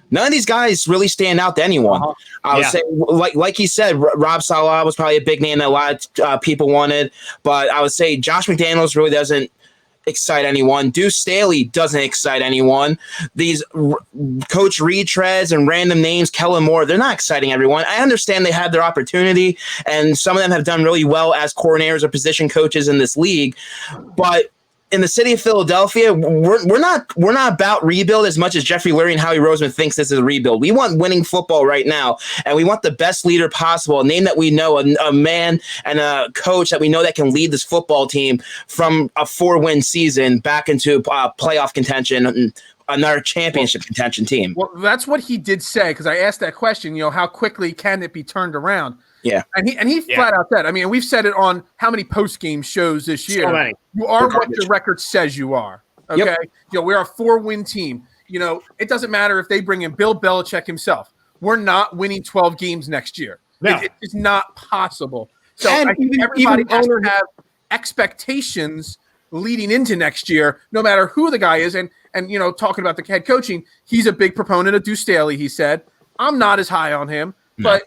none of these guys really stand out to anyone. I would say, like he said, Rob Saleh was probably a big name that a lot of people wanted, but I would say Josh McDaniels really doesn't excite anyone. Deuce Staley doesn't excite anyone. These coach retreads and random names, Kellen Moore, they're not exciting everyone. I understand they have their opportunity, and some of them have done really well as coordinators or position coaches in this league, but in the city of Philadelphia, we're not about rebuild as much as Jeffrey Lurie and Howie Roseman thinks this is a rebuild. We want winning football right now, and we want the best leader possible, a name that we know, a man and a coach that we know that can lead this football team from a 4-win season back into playoff contention and another championship contention team. Well, that's what he did say, because I asked that question, how quickly can it be turned around? Yeah. And he flat out said, I mean, we've said it on how many post-game shows this year. So many. You are what your record says you are. Okay. Yep. We're a 4-win team. It doesn't matter if they bring in Bill Belichick himself. We're not winning 12 games next year. No. It's not possible. So and I think everybody has to have expectations leading into next year, no matter who the guy is. And talking about the head coaching, he's a big proponent of Deuce Staley, he said. I'm not as high on him, but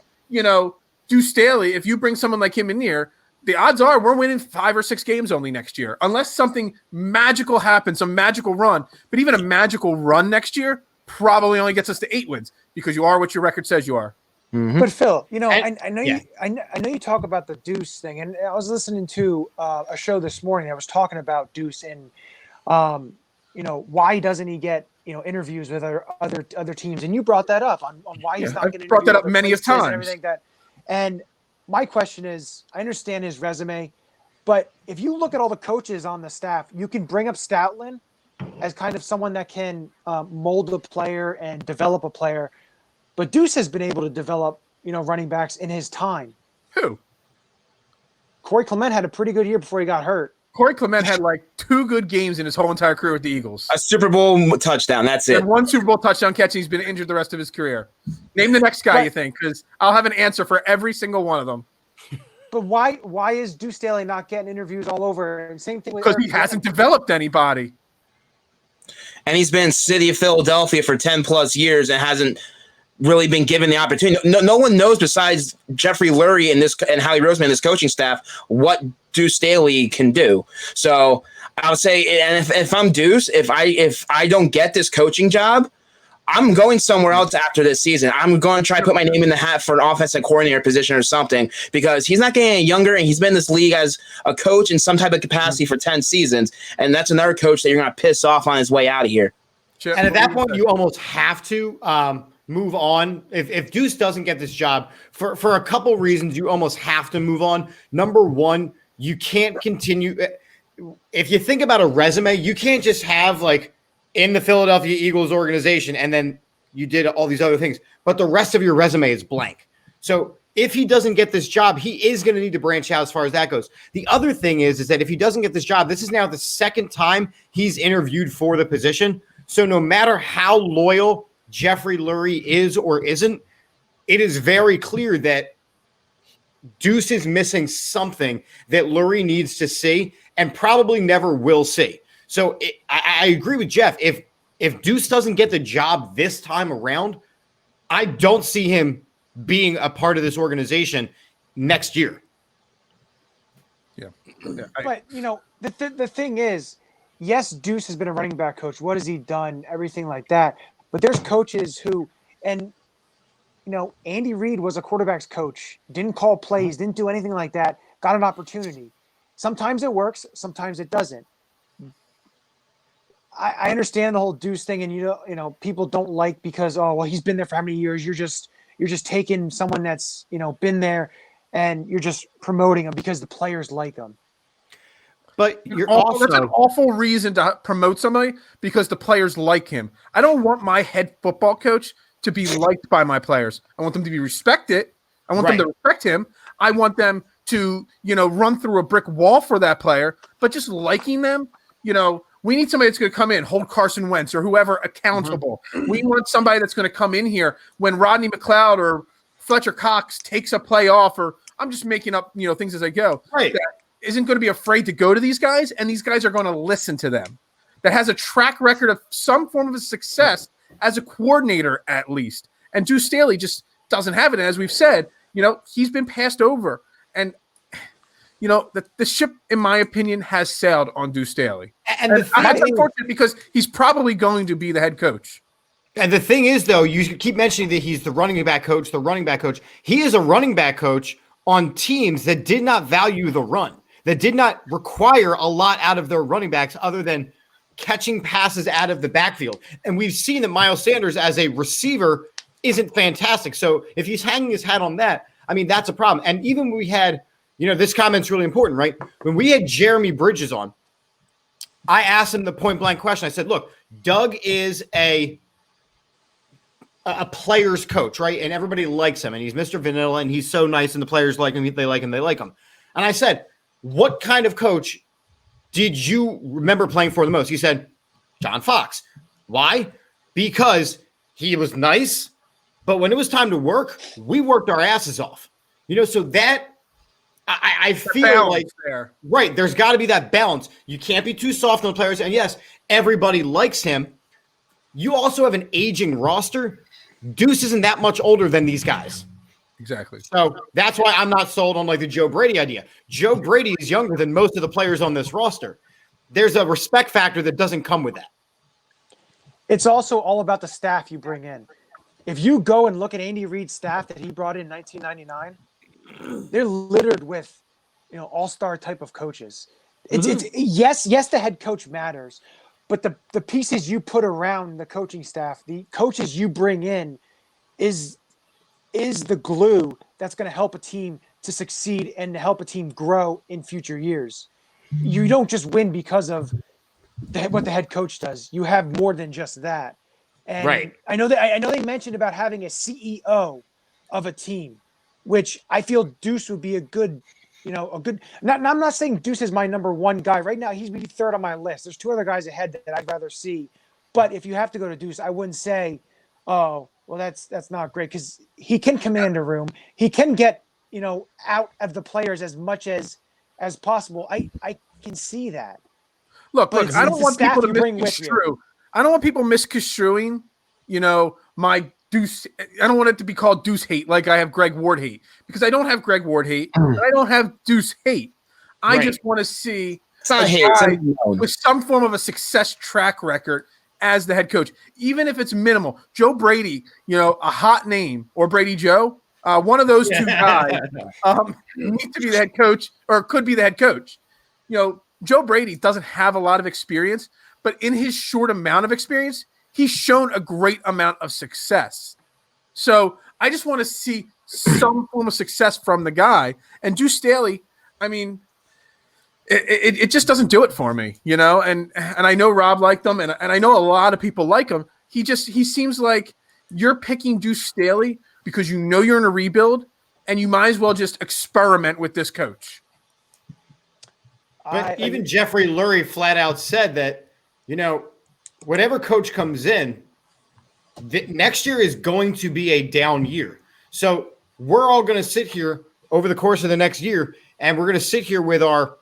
Deuce Staley, if you bring someone like him in here, the odds are we're winning 5 or 6 games only next year, unless something magical happens, some magical run. But even a magical run next year probably only gets us to 8 wins because you are what your record says you are. But Phil, you know, And- I know yeah. I know you talk about the Deuce thing, and I was listening to a show this morning that was talking about Deuce and, you know, why doesn't he get interviews with other teams? And you brought that up on why he's Yeah, not I've getting brought that up interviewed many other of places and times. everything that. And my question is, I understand his resume, but if you look at all the coaches on the staff, you can bring up Stoutland as kind of someone that can mold a player and develop a player. But Deuce has been able to develop, running backs in his time. Who? Corey Clement had a pretty good year before he got hurt. Corey Clement had like 2 good games in his whole entire career with the Eagles. A Super Bowl touchdown. That's He it. had 1 Super Bowl touchdown catch, and he's been injured the rest of his career. Name the next guy you think, because I'll have an answer for every single one of them. But why is Deuce Staley not getting interviews all over? And same thing with Because he Eric hasn't Bledsoe. developed anybody. And he's been city of Philadelphia for 10 plus years and hasn't really been given the opportunity. No one knows besides Jeffrey Lurie and Howie Roseman, this coaching staff, what Deuce Staley can do. So I would say, and if I'm Deuce, if I don't get this coaching job, I'm going somewhere else after this season. I'm going to try to put my name in the hat for an offensive coordinator position or something, because he's not getting any younger, and he's been in this league as a coach in some type of capacity for 10 seasons. And that's another coach that you're going to piss off on his way out of here. Chip, And at what that do point, say? you almost have to move on. If Deuce doesn't get this job, for a couple reasons, you almost have to move on. Number one, you can't continue. If you think about a resume, you can't just have like in the Philadelphia Eagles organization and then you did all these other things, but the rest of your resume is blank. So if he doesn't get this job, he is going to need to branch out as far as that goes. The other thing is that if he doesn't get this job, this is now the second time he's interviewed for the position. So no matter how loyal Jeffrey Lurie is or isn't, it is very clear that Deuce is missing something that Lurie needs to see and probably never will see. So I agree with Jeff. If Deuce doesn't get the job this time around, I don't see him being a part of this organization next year. Yeah. But the thing is, yes, Deuce has been a running back coach. What has he done? Everything like that. But there's coaches who, and Andy Reid was a quarterback's coach. Didn't call plays. Didn't do anything like that. Got an opportunity. Sometimes it works. Sometimes it doesn't. I understand the whole Deuce thing, and people don't like because he's been there for how many years? You're just taking someone that's been there, and you're just promoting him because the players like him. But you're That's an also awful reason to promote somebody because the players like him. I don't want my head football coach to be liked by my players. I want them to be respected. I want them to respect him. I want them to, run through a brick wall for that player, but just liking them, we need somebody that's going to come in, hold Carson Wentz or whoever accountable. We want somebody that's going to come in here when Rodney McLeod or Fletcher Cox takes a play off, or I'm just making up, things as I go. Right. That isn't going to be afraid to go to these guys, and these guys are going to listen to them. That has a track record of some form of success as a coordinator, at least. And Deuce Staley just doesn't have it. And as we've said, he's been passed over. And, the ship, in my opinion, has sailed on Deuce Staley. and And the that's thing- unfortunate because he's probably going to be the head coach. And the thing is, though, you keep mentioning that he's the running back coach. He is a running back coach on teams that did not value the run, that did not require a lot out of their running backs other than catching passes out of the backfield. And we've seen that Miles Sanders as a receiver isn't fantastic. So if he's hanging his hat on that, that's a problem. And even when we had, this comment's really important, right? When we had Jeremy Bridges on, I asked him the point blank question. I said, look, Doug is a player's coach, right? And everybody likes him, and he's Mr. Vanilla, and he's so nice, and the players like him. They like him. And I said, what kind of coach did you remember playing for the most? He said, John Fox. Why? Because he was nice, but when it was time to work, we worked our asses off. So that I feel Balance like there. right, there's got to be that balance. You can't be too soft on players. And yes, everybody likes him. You also have an aging roster. Deuce isn't that much older than these guys. Exactly. So that's why I'm not sold on like the Joe Brady idea. Joe Brady is younger than most of the players on this roster. There's a respect factor that doesn't come with that. It's also all about the staff you bring in. If you go and look at Andy Reid's staff that he brought in 1999, they're littered with, all-star type of coaches. It's yes, the head coach matters, but the pieces you put around the coaching staff, the coaches you bring in, is the glue that's going to help a team to succeed and to help a team grow in future years. You don't just win because of what the head coach does. You have more than just that. And right. I know they mentioned about having a CEO of a team, which I feel Deuce would be a good. I'm not saying Deuce is my number one guy right now. He's maybe third on my list. There's two other guys ahead that I'd rather see. But if you have to go to Deuce, I wouldn't say, oh, well, that's not great, because he can command a room. He can get, out of the players as much as possible. I can see that. Look, But I don't want people to bring with misconstrue. I don't want people misconstruing, my Deuce. I don't want it to be called Deuce hate, like I have Greg Ward hate, because I don't have Greg Ward hate. And I don't have Deuce hate. I just want to see It's not a hate. guy It's with some form of a success track record as the head coach, even if it's minimal. Joe Brady, a hot name, or Brady Joe, one of those two guys needs to be the head coach, or could be the head coach. Joe Brady doesn't have a lot of experience, but in his short amount of experience, he's shown a great amount of success. So I just want to see some form of success from the guy. And Deuce Staley, I mean, it just doesn't do it for me, And I know Rob liked him, and I know a lot of people like him. He seems like you're picking Deuce Staley because you're in a rebuild, and you might as well just experiment with this coach. But even Jeffrey Lurie flat out said that, whatever coach comes in, next year is going to be a down year. So we're all going to sit here over the course of the next year, and we're going to sit here with our,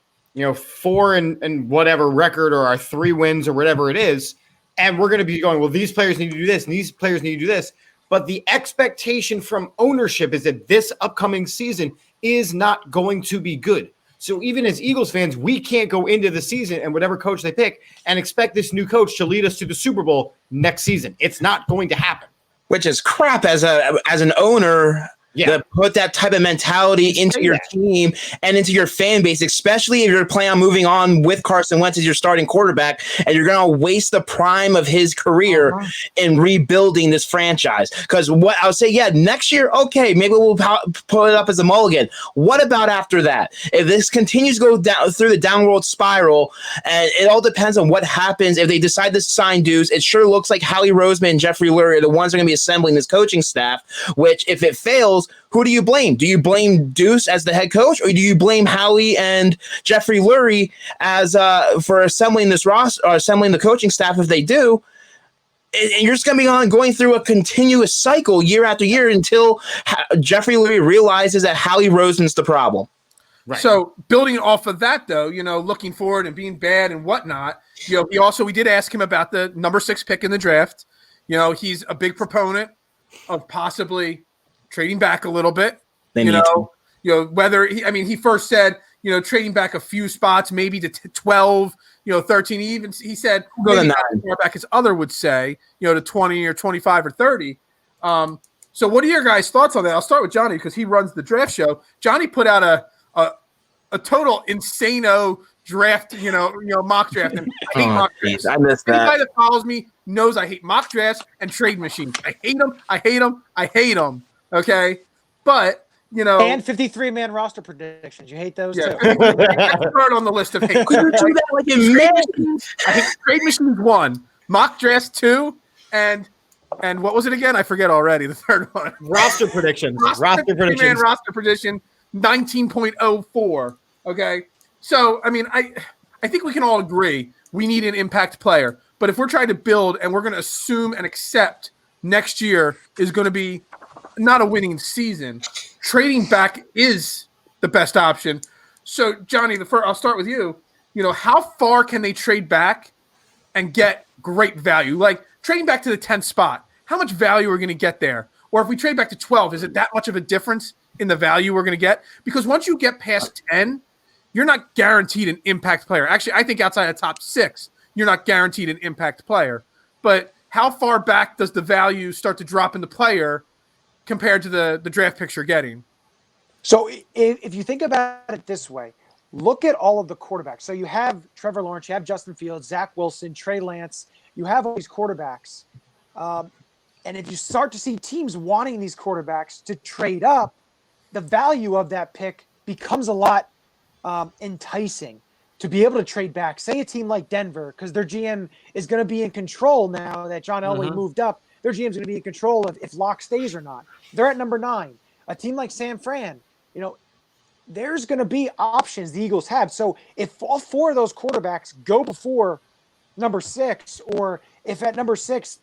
4 and whatever record, or our 3 wins, or whatever it is, and we're going to be going, well, these players need to do this, and these players need to do this. But the expectation from ownership is that this upcoming season is not going to be good. So even as Eagles fans, we can't go into the season and whatever coach they pick and expect this new coach to lead us to the Super Bowl next season. It's not going to happen. Which is crap as an owner. To put that type of mentality into your team and into your fan base, especially if you're planning on moving on with Carson Wentz as your starting quarterback, and you're going to waste the prime of his career in rebuilding this franchise. Because what I would say, next year, okay, maybe we'll put it up as a mulligan. What about after that? If this continues to go down through the downward spiral, and it all depends on what happens. If they decide to sign Deuce, it sure looks like Howie Roseman and Jeffrey Lurie are the ones that are going to be assembling this coaching staff, which if it fails, who do you blame? Do you blame Deuce as the head coach, or do you blame Howie and Jeffrey Lurie as for assembling this roster, or assembling the coaching staff if they do? And you're just going to be going through a continuous cycle year after year until Jeffrey Lurie realizes that Howie Roseman's the problem. Right. So building off of that, though, looking forward and being bad and whatnot, we did ask him about the number 6 pick in the draft. He's a big proponent of possibly trading back a little bit, whether he first said, trading back a few spots, maybe to 12, 13. He said, maybe not as far back as other would say, to 20 or 25 or 30. So what are your guys' thoughts on that? I'll start with Johnny because he runs the draft show. Johnny put out a total insano draft, mock draft. And I hate mock drafts. I missed that. Anybody that follows me knows I hate mock drafts and trade machines. I hate them. I hate them. I hate them. Okay, but and 53-man roster predictions. You hate those too. That's third on the list of hate. I hate trade machines 1, mock drafts 2, and what was it again? I forget already. The third one. Roster predictions. Roster predictions. Man, roster prediction 19.04. Okay, so I think we can all agree we need an impact player. But if we're trying to build and we're going to assume and accept next year is going to be not a winning season, trading back is the best option. So, Johnny, I'll start with you. How far can they trade back and get great value? Like trading back to the 10th spot, how much value are we going to get there? or if we trade back to 12, is it that much of a difference in the value we're going to get? Because once you get past 10, you're not guaranteed an impact player. Actually, I think outside of top 6, you're not guaranteed an impact player. But how far back does the value start to drop in the player compared to the draft picks you're getting? So if you think about it this way, look at all of the quarterbacks. So you have Trevor Lawrence, you have Justin Fields, Zach Wilson, Trey Lance. You have all these quarterbacks. And if you start to see teams wanting these quarterbacks to trade up, the value of that pick becomes a lot enticing to be able to trade back. Say a team like Denver, because their GM is going to be in control now that John Elway moved up. Their GM is going to be in control of if Locke stays or not. They're at number 9. A team like San Fran, there's going to be options the Eagles have. So if all 4 of those quarterbacks go before number 6, or if at number 6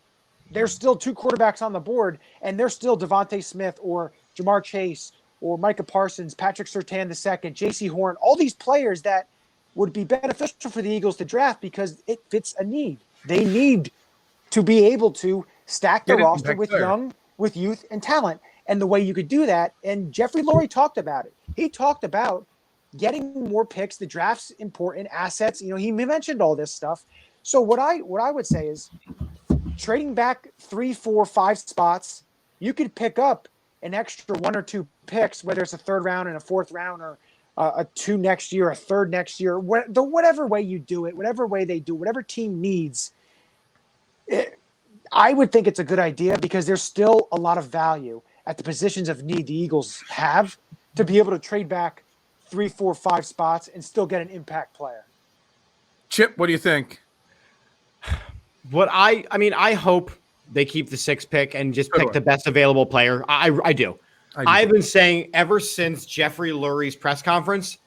there's still 2 quarterbacks on the board and there's still Devontae Smith or Jamar Chase or Micah Parsons, Patrick Surtain II, J.C. Horn, all these players that would be beneficial for the Eagles to draft because it fits a need. They need to be able to stack the roster with youth and talent. And the way you could do that, and Jeffrey Lurie talked about it. He talked about getting more picks. The draft's important, assets. He mentioned all this stuff. So what I would say is trading back 3, 4, 5 spots, you could pick up an extra 1 or 2 picks, whether it's a 3rd round and a 4th round, or a 2 next year, a 3rd next year, whatever way you do it, whatever way they do, whatever team needs. I would think it's a good idea because there's still a lot of value at the positions of need the Eagles have to be able to trade back 3, 4, 5 spots and still get an impact player. Chip, what do you think? I hope they keep the 6th pick and just pick the best available player. I do. I've been saying ever since Jeffrey Lurie's press conference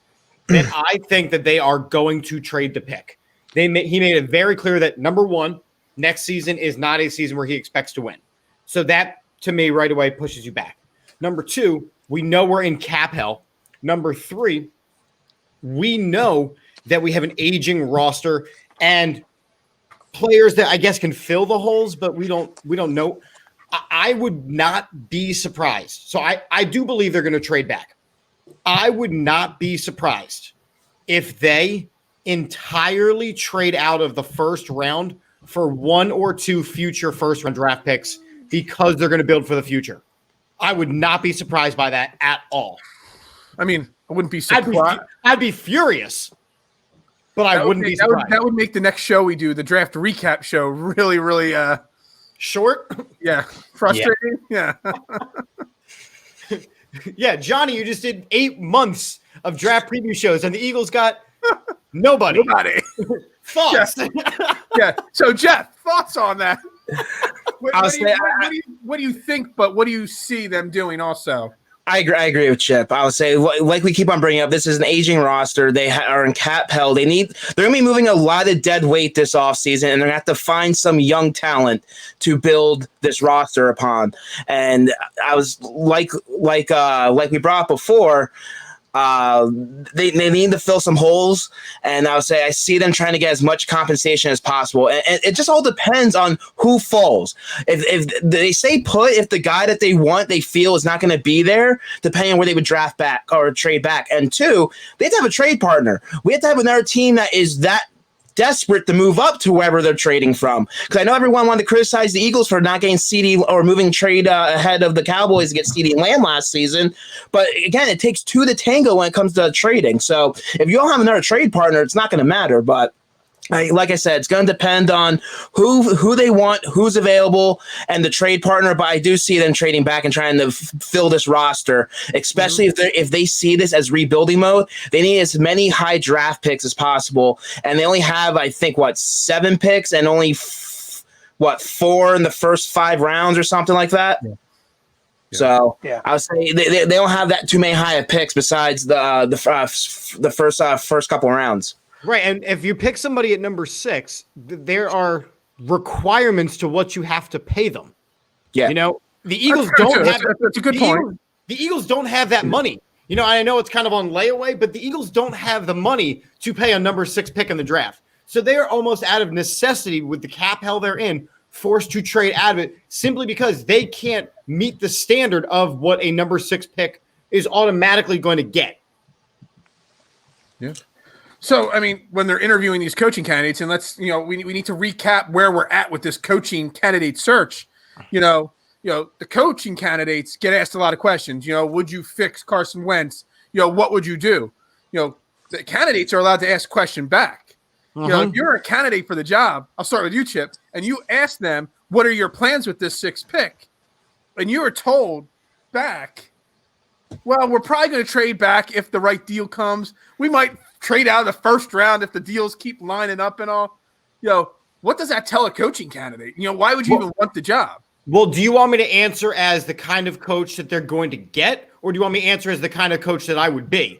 that I think that they are going to trade the pick. He made it very clear that, number 1, next season is not a season where he expects to win. So that, to me, right away pushes you back. Number 2, we know we're in cap hell. Number 3, we know that we have an aging roster and players that I guess can fill the holes, but we don't know. I would not be surprised. So I do believe they're going to trade back. I would not be surprised if they entirely trade out of the 1st round for 1 or 2 future 1st round draft picks because they're going to build for the future. I would not be surprised by that at all. I mean, I wouldn't be surprised. I'd be furious, but I wouldn't be surprised. That would make the next show we do, the draft recap show, really, really short. Yeah, frustrating. Yeah. Yeah, Johnny, you just did 8 months of draft preview shows, and the Eagles got nobody. Thoughts? Yeah. So, Jeff, thoughts on that? What do you think, but what do you see them doing also? I agree with Chip. I would say, like we keep on bringing up, this is an aging roster. They are in cap hell. They're going to be moving a lot of dead weight this offseason, and they're going to have to find some young talent to build this roster upon. And I was like we brought up before, they need to fill some holes, and I would say I see them trying to get as much compensation as possible, and it just all depends on who falls. If they say put, if the guy that they want, they feel is not going to be there, depending on where they would draft back or trade back. And 2, they have to have a trade partner. We have to have another team that is that desperate to move up to wherever they're trading from. Because I know everyone wanted to criticize the Eagles for not getting CeeDee or moving trade ahead of the Cowboys to get CeeDee Lamb last season. But again, it takes 2 to tango when it comes to trading. So if you don't have another trade partner, it's not going to matter. But like I said, it's going to depend on who they want, who's available, and the trade partner. But I do see them trading back and trying to fill this roster, especially if they see this as rebuilding mode. They need as many high draft picks as possible, and they only have, I think, 7 picks and only 4 in the first 5 rounds or something like that. Yeah. So I would say they don't have that too many high picks besides the first couple rounds. Right, and if you pick somebody at number 6, there are requirements to what you have to pay them. Yeah, the Eagles don't have. That's a good point. The Eagles don't have that money. I know it's kind of on layaway, but the Eagles don't have the money to pay a number 6 pick in the draft. So they're almost out of necessity with the cap hell they're in, forced to trade out of it simply because they can't meet the standard of what a number 6 pick is automatically going to get. Yeah. So, I mean, when they're interviewing these coaching candidates, and we need to recap where we're at with this coaching candidate search. The coaching candidates get asked a lot of questions. Would you fix Carson Wentz? What would you do? The candidates are allowed to ask a question back. If you're a candidate for the job, I'll start with you, Chip, and you ask them, what are your plans with this 6th pick? And you are told back, well, we're probably going to trade back if the right deal comes. We might trade out of the first round if the deals keep lining up and all. What does that tell a coaching candidate? Why would you even want the job? Well, do you want me to answer as the kind of coach that they're going to get, or do you want me to answer as the kind of coach that I would be?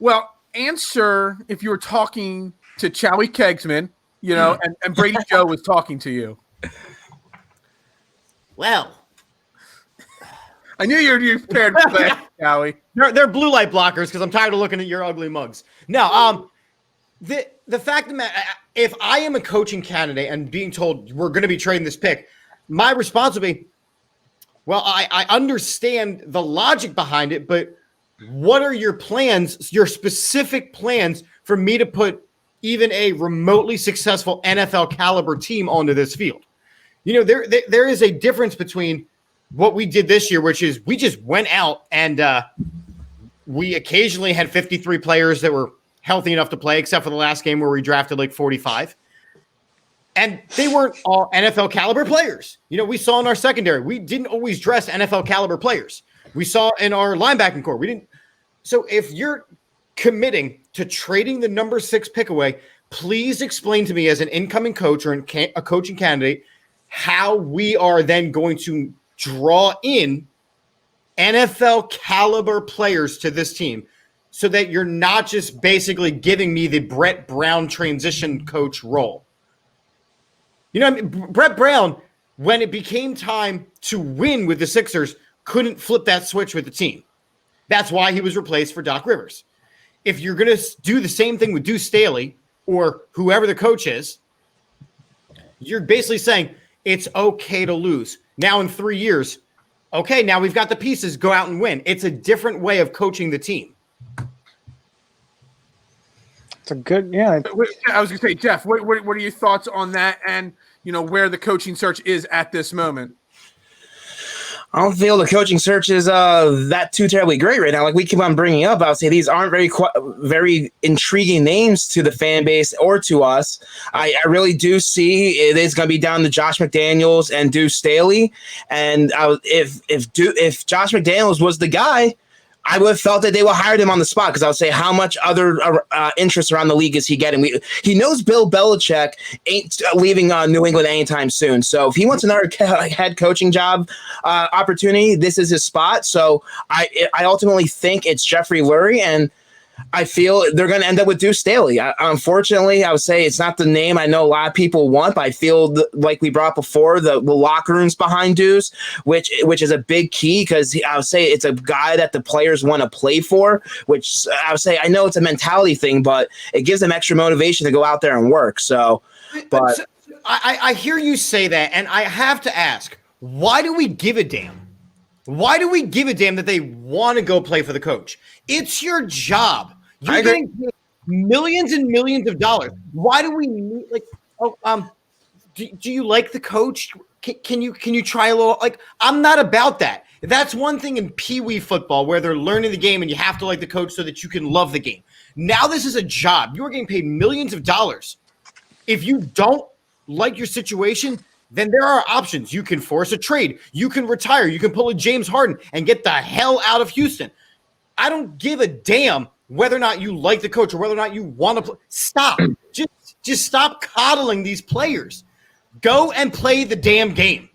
Well, answer if you were talking to Chowie Kegsman, and Brady Joe was talking to you. Well, I knew you prepared for that, Chowie. They're blue light blockers because I'm tired of looking at your ugly mugs. No, the fact of the matter, if I am a coaching candidate and being told we're going to be trading this pick, my response would be, well, I understand the logic behind it, but what are your plans, your specific plans for me to put even a remotely successful NFL caliber team onto this field? There is a difference between what we did this year, which is we just went out and we occasionally had 53 players that were healthy enough to play, except for the last game where we drafted like 45. And they weren't all NFL caliber players. We saw in our secondary, we didn't always dress NFL caliber players. We saw in our linebacking core, we didn't. So if you're committing to trading the number 6 pick away, please explain to me as an incoming coach or a coaching candidate how we are then going to draw in NFL caliber players to this team so that you're not just basically giving me the Brett Brown transition coach role. Brett Brown, when it became time to win with the Sixers, couldn't flip that switch with the team. That's why he was replaced for Doc Rivers. If you're going to do the same thing with Deuce Staley or whoever the coach is, you're basically saying it's okay to lose. Now in 3 years, okay, now we've got the pieces, go out and win. It's a different way of coaching the team. It's a good, yeah. I was going to say, Jeff, what are your thoughts on that and, where the coaching search is at this moment? I don't feel the coaching search is that too terribly great right now. Like we keep on bringing up, I would say these aren't very intriguing names to the fan base or to us. I really do see it is going to be down to Josh McDaniels and Deuce Staley. And if Josh McDaniels was the guy, I would have felt that they would hire him on the spot because I would say how much other interest around the league is he getting? He knows Bill Belichick ain't leaving New England anytime soon. So if he wants another head coaching job opportunity, this is his spot. So I ultimately think it's Jeffrey Lurie, and I feel they're going to end up with Deuce Staley. Unfortunately, I would say it's not the name I know a lot of people want, but I feel like we brought before the locker rooms behind Deuce, which is a big key because I would say it's a guy that the players want to play for, which I would say I know it's a mentality thing, but it gives them extra motivation to go out there and work. So, but I hear you say that, and I have to ask, why do we give a damn? Why do we give a damn that they want to go play for the coach? It's your job. You're getting paid millions and millions of dollars. Why do we need do you like the coach? Can you try a little? Like, I'm not about that. That's one thing in Pee Wee football where they're learning the game and you have to like the coach so that you can love the game. Now this is a job. You are getting paid millions of dollars. If you don't like your situation, then there are options. You can force a trade. You can retire. You can pull a James Harden and get the hell out of Houston. I don't give a damn whether or not you like the coach or whether or not you want to play. Stop. Just stop coddling these players. Go and play the damn game.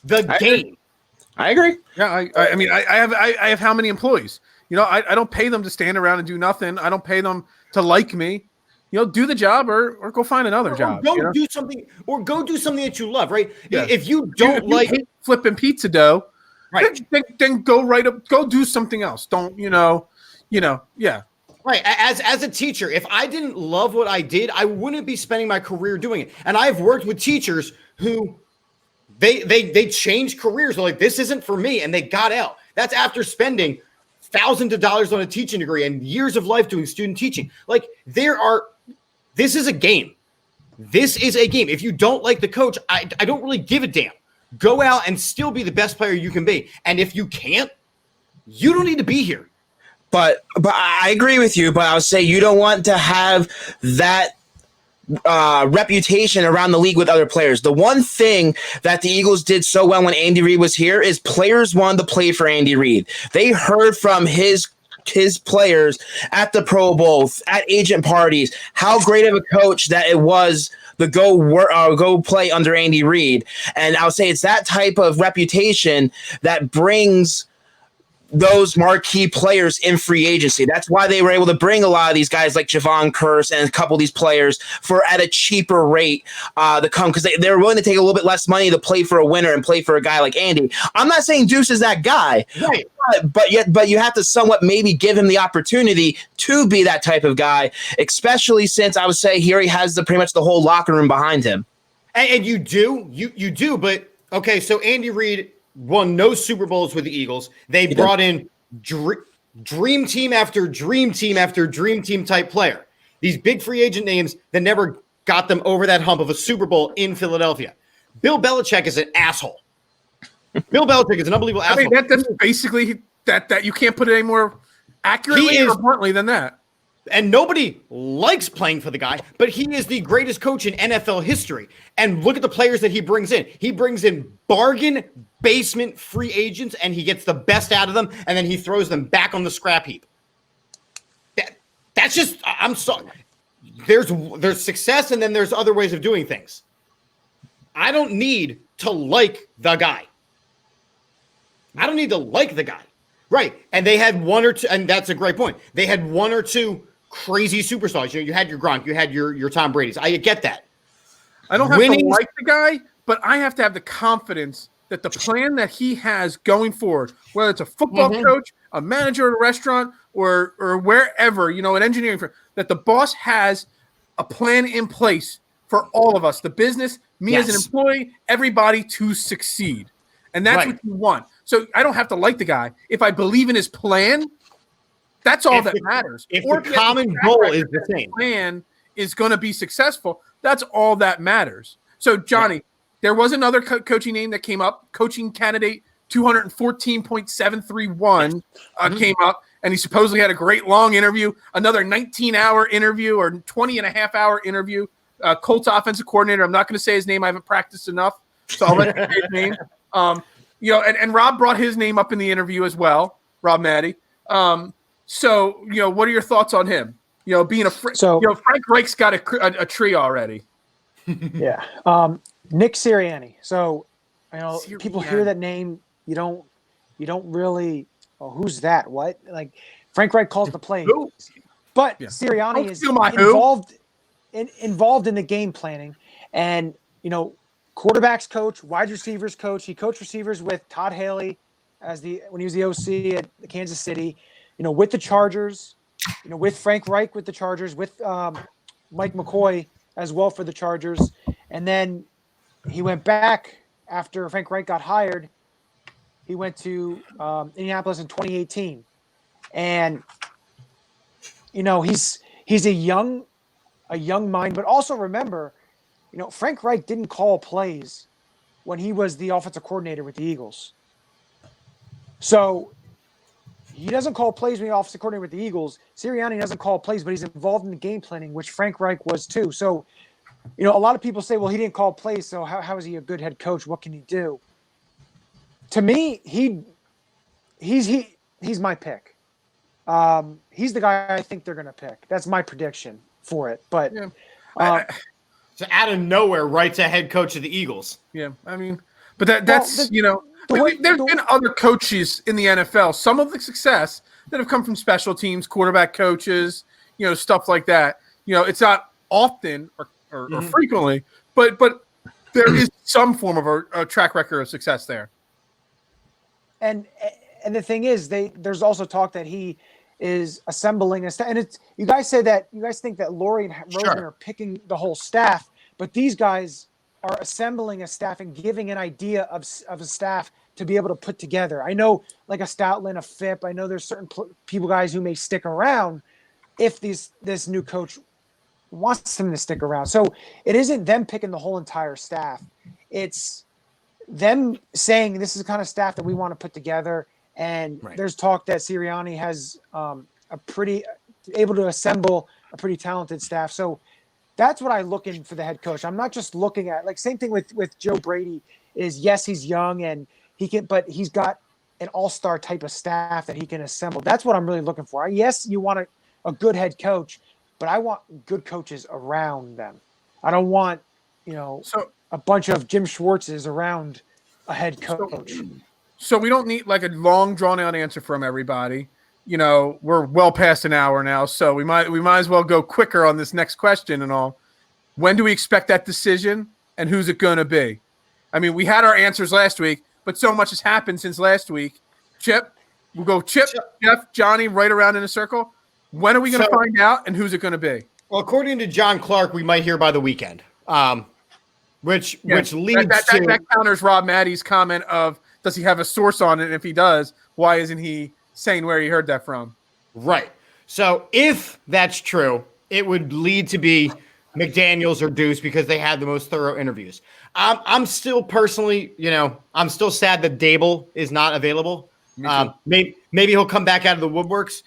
I agree. Yeah, I mean, I have how many employees? I don't pay them to stand around and do nothing. I don't pay them to like me. Do the job or go find another job. Go do something that you love, right? Yeah. If you don't hate flipping pizza dough, right? Then go do something else. Don't yeah. Right. As a teacher, if I didn't love what I did, I wouldn't be spending my career doing it. And I've worked with teachers who they changed careers. They're like, this isn't for me, and they got out. That's after spending thousands of dollars on a teaching degree and years of life doing student teaching. Like this is a game. This is a game. If you don't like the coach, I don't really give a damn. Go out and still be the best player you can be. And if you can't, you don't need to be here. But I agree with you. But I would say you don't want to have that reputation around the league with other players. The one thing that the Eagles did so well when Andy Reid was here is players wanted to play for Andy Reid. They heard from his players at the Pro Bowl, at agent parties, how great of a coach that it was to go play under Andy Reid. And I would say it's that type of reputation that brings those marquee players in free agency. That's why they were able to bring a lot of these guys like Javon Curse and a couple of these players for at a cheaper rate to come, because they're willing to take a little bit less money to play for a winner and play for a guy like Andy. I'm not saying Deuce is that guy, right? But you have to somewhat maybe give him the opportunity to be that type of guy, especially since I would say here he has pretty much the whole locker room behind him. And you do, but okay, so Andy Reid won no Super Bowls with the Eagles. They brought in dream team after dream team after dream team type player. These big free agent names that never got them over that hump of a Super Bowl in Philadelphia. Bill Belichick is an asshole. Bill Belichick is an unbelievable asshole. I mean, that's basically that you can't put it any more accurately or bluntly than that. And nobody likes playing for the guy, but he is the greatest coach in NFL history. And look at the players that he brings in. He brings in bargain basement free agents, and he gets the best out of them, and then he throws them back on the scrap heap. That's just, I'm sorry. There's success, and then there's other ways of doing things. I don't need to like the guy. I don't need to like the guy. Right. And they had one or two, and that's a great point. They had one or two crazy superstars. You had your Gronk, you had your Tom Brady's. I get that. I don't have to like the guy, but I have to have the confidence that the plan that he has going forward, whether it's a football coach, a manager at a restaurant, or wherever, an engineering firm, that the boss has a plan in place for all of us, the business, me as an employee, everybody to succeed. And that's what you want. So I don't have to like the guy. If I believe in his plan, that's all that matters. If the common goal is the same, plan is going to be successful, that's all that matters. So, Johnny, there was another coaching name that came up, coaching candidate 214.731 came up, and he supposedly had a great long interview, another 19-hour interview or 20-and-a-half-hour interview. Colts offensive coordinator. I'm not going to say his name. I haven't practiced enough, so I'll let you say his name. And Rob brought his name up in the interview as well, Rob Maddie. So, what are your thoughts on him? Being Frank Reich's got a tree already. Yeah. Nick Sirianni. So, people hear that name. You don't really, who's that? What? Like Frank Reich calls the plays. But Sirianni is involved in the game planning, and, quarterbacks coach, wide receivers coach. He coached receivers with Todd Haley when he was the OC at Kansas City, with the Chargers, with Frank Reich with the Chargers, with Mike McCoy as well for the Chargers. And then he went back after Frank Reich got hired. He went to Indianapolis in 2018. And, he's a young mind, but also remember, Frank Reich didn't call plays when he was the offensive coordinator with the Eagles. So he doesn't call plays when he's offensive coordinator with the Eagles. Sirianni doesn't call plays, but he's involved in the game planning, which Frank Reich was too. So, a lot of people say, well, he didn't call plays, so how is he a good head coach? What can he do? To me, he's my pick. He's the guy I think they're going to pick. That's my prediction for it. But so out of nowhere, Wright's a head coach of the Eagles. Yeah, I mean, but there's been other coaches in the NFL, some of the success that have come from special teams, quarterback coaches, stuff like that. It's not often or frequently, but there is some form of a track record of success there. And the thing is, there's also talk that he is assembling a staff. And it's you guys say that you guys think that Laurie and Rosen are picking the whole staff, but these guys are assembling a staff and giving an idea of a staff to be able to put together. I know like a Stoutland, a Phipp. I know there's certain people, guys who may stick around if this new coach wants them to stick around. So it isn't them picking the whole entire staff. It's them saying this is the kind of staff that we want to put together. And there's talk that Sirianni has able to assemble a pretty talented staff. So that's what I look in for the head coach. I'm not just looking at like same thing with Joe Brady is yes, he's young and but he's got an all-star type of staff that he can assemble. That's what I'm really looking for. Yes, you want a good head coach, but I want good coaches around them. I don't want, a bunch of Jim Schwartzes around a head coach. So we don't need like a long drawn out answer from everybody. We're well past an hour now, so we might as well go quicker on this next question and all. When do we expect that decision and who's it going to be? I mean, we had our answers last week, but so much has happened since last week. Chip, we'll go Chip, Jeff, Johnny, right around in a circle. When are we going to find out and who's it going to be? Well, according to John Clark, we might hear by the weekend, which leads to that counters Rob Maddie's comment of does he have a source on it? And if he does, why isn't he saying where he heard that from? Right. So if that's true, it would lead to be McDaniels or Deuce because they had the most thorough interviews. I'm still personally, I'm still sad that Dable is not available. Maybe he'll come back out of the woodworks.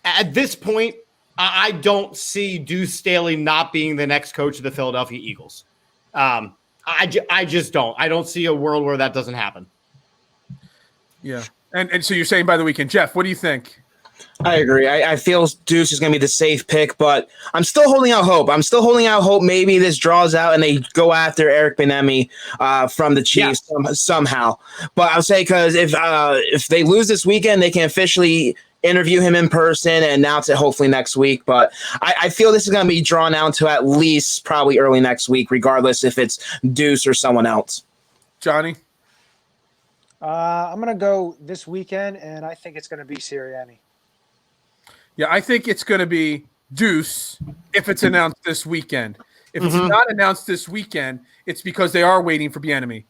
At this point, I don't see Deuce Staley not being the next coach of the Philadelphia Eagles. I just don't. I don't see a world where that doesn't happen. Yeah. And so you're saying by the weekend. Jeff, what do you think? I agree. I feel Deuce is going to be the safe pick, but I'm still holding out hope. Maybe this draws out and they go after Eric Bieniemy from the Chiefs somehow. But I'll say because if they lose this weekend, they can officially interview him in person and announce it hopefully next week. But I feel this is going to be drawn out to at least probably early next week, regardless if it's Deuce or someone else. Johnny? I'm going to go this weekend, and I think it's going to be Sirianni. Yeah, I think it's going to be Deuce if it's announced this weekend. If it's not announced this weekend, it's because they are waiting for Bieniemy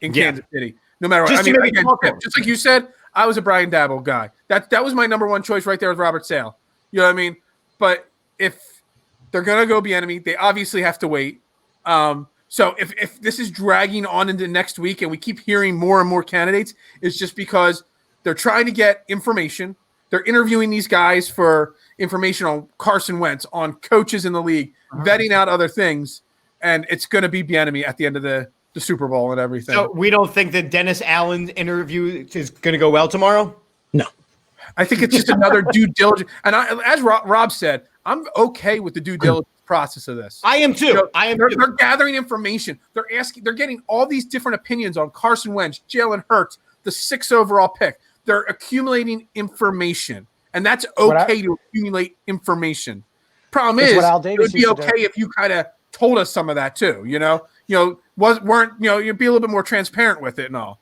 in Kansas City. No matter what. Again, just like you said, I was a Brian Daboll guy. That was my number one choice right there with Robert Sale. You know what I mean? But if they're going to go Bieniemy, they obviously have to wait. So if this is dragging on into next week and we keep hearing more and more candidates, it's just because they're trying to get information. They're interviewing these guys for information on Carson Wentz, on coaches in the league, vetting out other things, and it's going to be Bieniemy at the end of the Super Bowl and everything. So we don't think that Dennis Allen's interview is going to go well tomorrow? No. I think it's just another due diligence. And as Rob said, I'm okay with the due diligence process of this. I am too. They're gathering information. They're getting all these different opinions on Carson Wentz, Jalen Hurts, the 6th overall pick. They're accumulating information, and that's okay to accumulate information. Problem is, it would be okay if you kind of told us some of that too. You'd be a little bit more transparent with it and all.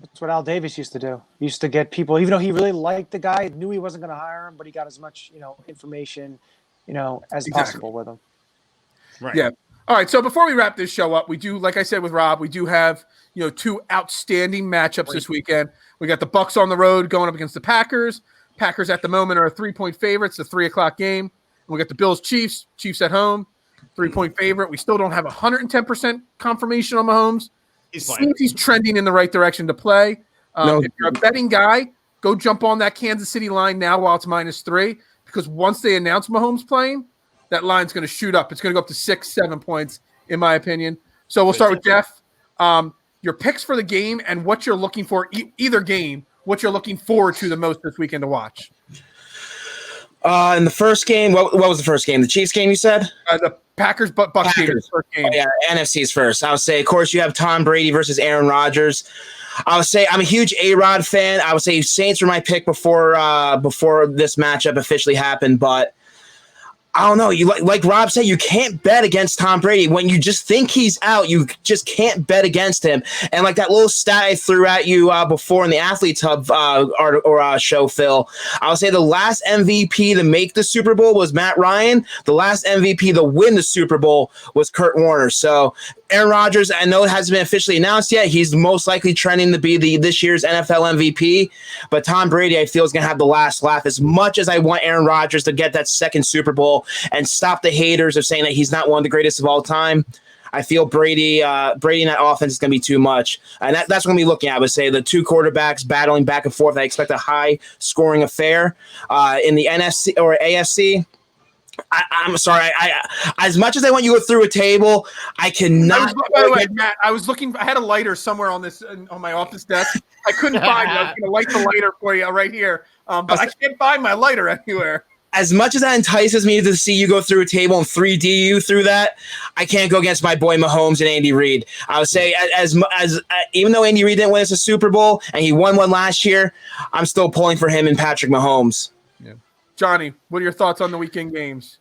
That's what Al Davis used to do. He used to get people, even though he really liked the guy, knew he wasn't going to hire him, but he got as much, information, as possible with him. Right. Yeah. All right. So before we wrap this show up, we do, like I said with Rob, we do have, 2 outstanding matchups this weekend. We got the Bucs on the road going up against the Packers. Packers at the moment are a 3-point favorites, a 3:00 game. And we got the Bills Chiefs at home, 3-point favorite. We still don't have 110% confirmation on Mahomes. Seems he's trending in the right direction to play. If you're a betting guy, go jump on that Kansas City line now while it's -3, because once they announce Mahomes playing, that line's going to shoot up. It's going to go up to 6-7 points, in my opinion. So we'll start with Jeff. Your picks for the game and what you're looking for, either game, what you're looking forward to the most this weekend to watch. In the first game, what was the first game? The Chiefs game, you said? The Packers, Bucs game. First game. Oh, yeah, NFC's first. I would say, of course, you have Tom Brady versus Aaron Rodgers. I would say I'm a huge A-Rod fan. I would say Saints were my pick before this matchup officially happened, but I don't know. You like Rob said, you can't bet against Tom Brady. When you just think he's out, you just can't bet against him. And like that little stat I threw at you before in the Athletes Hub show, Phil, I'll say the last MVP to make the Super Bowl was Matt Ryan. The last MVP to win the Super Bowl was Kurt Warner. So Aaron Rodgers, I know it hasn't been officially announced yet. He's most likely trending to be this year's NFL MVP. But Tom Brady, I feel, is going to have the last laugh. As much as I want Aaron Rodgers to get that second Super Bowl and stop the haters of saying that he's not one of the greatest of all time, I feel Brady in that offense is going to be too much. And that's what I'm going to be looking at. I would say the two quarterbacks battling back and forth. I expect a high-scoring affair in the NFC or AFC. I'm sorry. I as much as I want you to go through a table, I cannot. By the way, Matt, I was looking. I had a lighter somewhere on my office desk. I couldn't find it. I was going to light the lighter for you right here, but I can't find my lighter anywhere. As much as that entices me to see you go through a table and 3D you through that, I can't go against my boy Mahomes and Andy Reid. I would say as even though Andy Reid didn't win us a Super Bowl and he won one last year, I'm still pulling for him and Patrick Mahomes. Yeah. Johnny, what are your thoughts on the weekend games?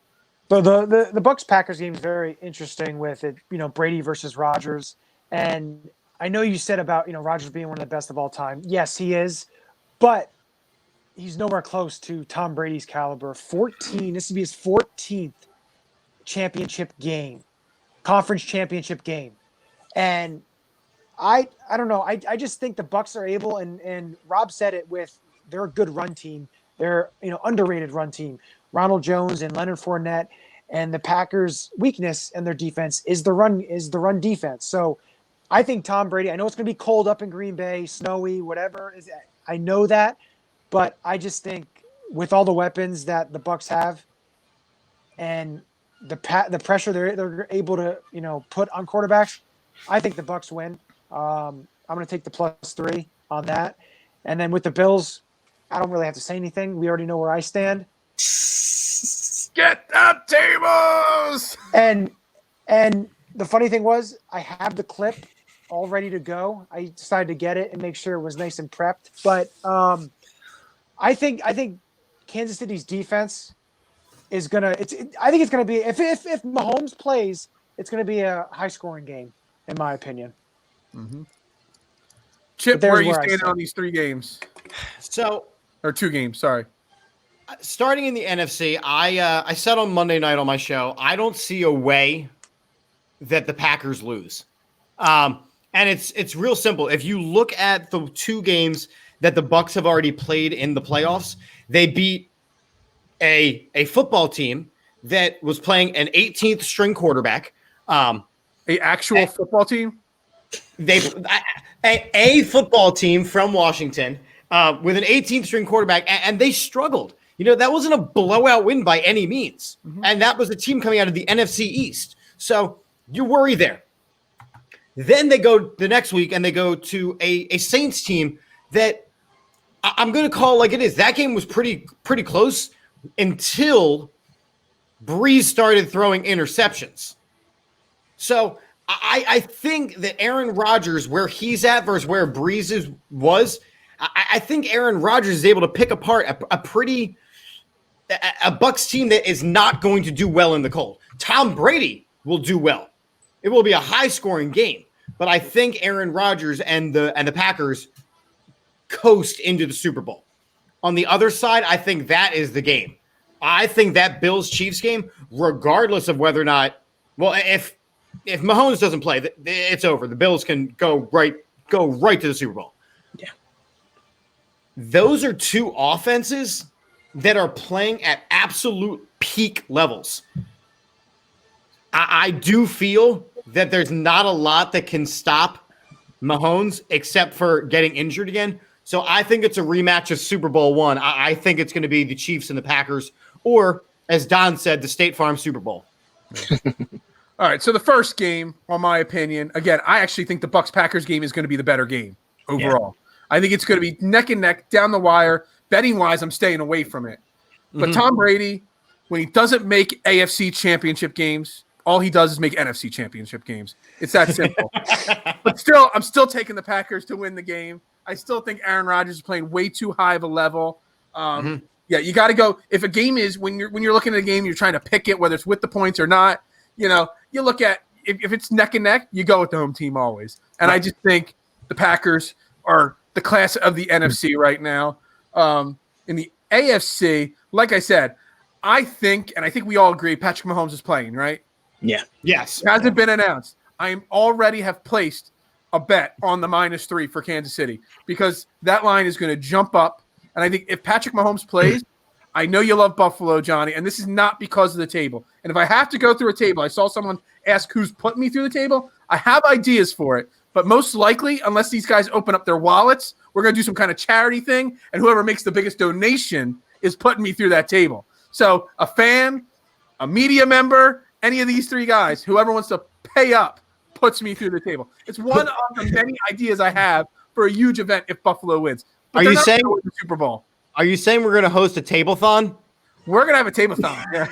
So the Bucks Packers game is very interesting with it, Brady versus Rodgers. And I know you said about, Rodgers being one of the best of all time. Yes, he is, but he's nowhere close to Tom Brady's caliber. This would be his 14th championship game, conference championship game. And I don't know. I just think the Bucks are able, and Rob said it, they're a good run team. They're, underrated run team. Ronald Jones and Leonard Fournette, and the Packers' weakness and their defense is the run defense. So I think Tom Brady, I know it's going to be cold up in Green Bay, snowy, whatever. I know that, but I just think with all the weapons that the Bucks have and the pressure they're able to, put on quarterbacks, I think the Bucks win. I'm going to take the +3 on that. And then with the Bills, I don't really have to say anything. We already know where I stand. Get the tables! And the funny thing was, I have the clip all ready to go. I decided to get it and make sure it was nice and prepped. But I think Kansas City's defense is gonna. I think it's gonna be if Mahomes plays, it's gonna be a high scoring game, in my opinion. Mm-hmm. Chip, where are you standing on these 3 games? Or 2 games, sorry. Starting in the NFC, I said on Monday night on my show, I don't see a way that the Packers lose. And it's real simple. If you look at the 2 games that the Bucks have already played in the playoffs, they beat a football team that was playing an 18th string quarterback. Football team? A football team from Washington with an 18th string quarterback, and they struggled. That wasn't a blowout win by any means. Mm-hmm. And that was a team coming out of the NFC East. So you worry there. Then they go the next week and they go to a Saints team that I'm going to call like it is. That game was pretty close until Breeze started throwing interceptions. So I think that Aaron Rodgers, where he's at versus where Breeze was, I think Aaron Rodgers is able to pick apart a Bucks team that is not going to do well in the cold. Tom Brady will do well. It will be a high-scoring game, but I think Aaron Rodgers and the Packers coast into the Super Bowl. On the other side, I think that is the game. I think that Bills-Chiefs game, regardless of whether or not, well, if Mahomes doesn't play, it's over. The Bills can go right to the Super Bowl. Yeah. Those are 2 offenses that are playing at absolute peak levels. I do feel that there's not a lot that can stop Mahomes except for getting injured again. So I think it's a rematch of Super Bowl 1. I think it's going to be the Chiefs and the Packers, or as Don said, the State Farm Super Bowl. All right, so the first game, on my opinion, again, I actually think the Bucks-Packers game is going to be the better game overall. Yeah. I think it's going to be neck and neck, down the wire. Betting-wise, I'm staying away from it. But Tom Brady, when he doesn't make AFC championship games, all he does is make NFC championship games. It's that simple. But still, I'm still taking the Packers to win the game. I still think Aaron Rodgers is playing way too high of a level. Yeah, you got to go. If a game is when you're looking at a game, you're trying to pick it, whether it's with the points or not. You look at if it's neck and neck, you go with the home team always. And I just think the Packers are the class of the NFC right now. In the AFC, like I said, I think we all agree Patrick Mahomes is playing, right? Yeah. Yes. It hasn't been announced. I already have placed a bet on the -3 for Kansas City because that line is going to jump up. And I think if Patrick Mahomes plays, I know you love Buffalo, Johnny, and this is not because of the table. And if I have to go through a table, I saw someone ask who's putting me through the table. I have ideas for it, but most likely, unless these guys open up their wallets, we're going to do some kind of charity thing, and whoever makes the biggest donation is putting me through that table. So a fan, a media member, any of these three guys, whoever wants to pay up, puts me through the table. It's one of the many ideas I have for a huge event if Buffalo wins. But Are you saying the Super Bowl? Are you saying we're going to host a table-thon? We're gonna have a table-thon. Yeah.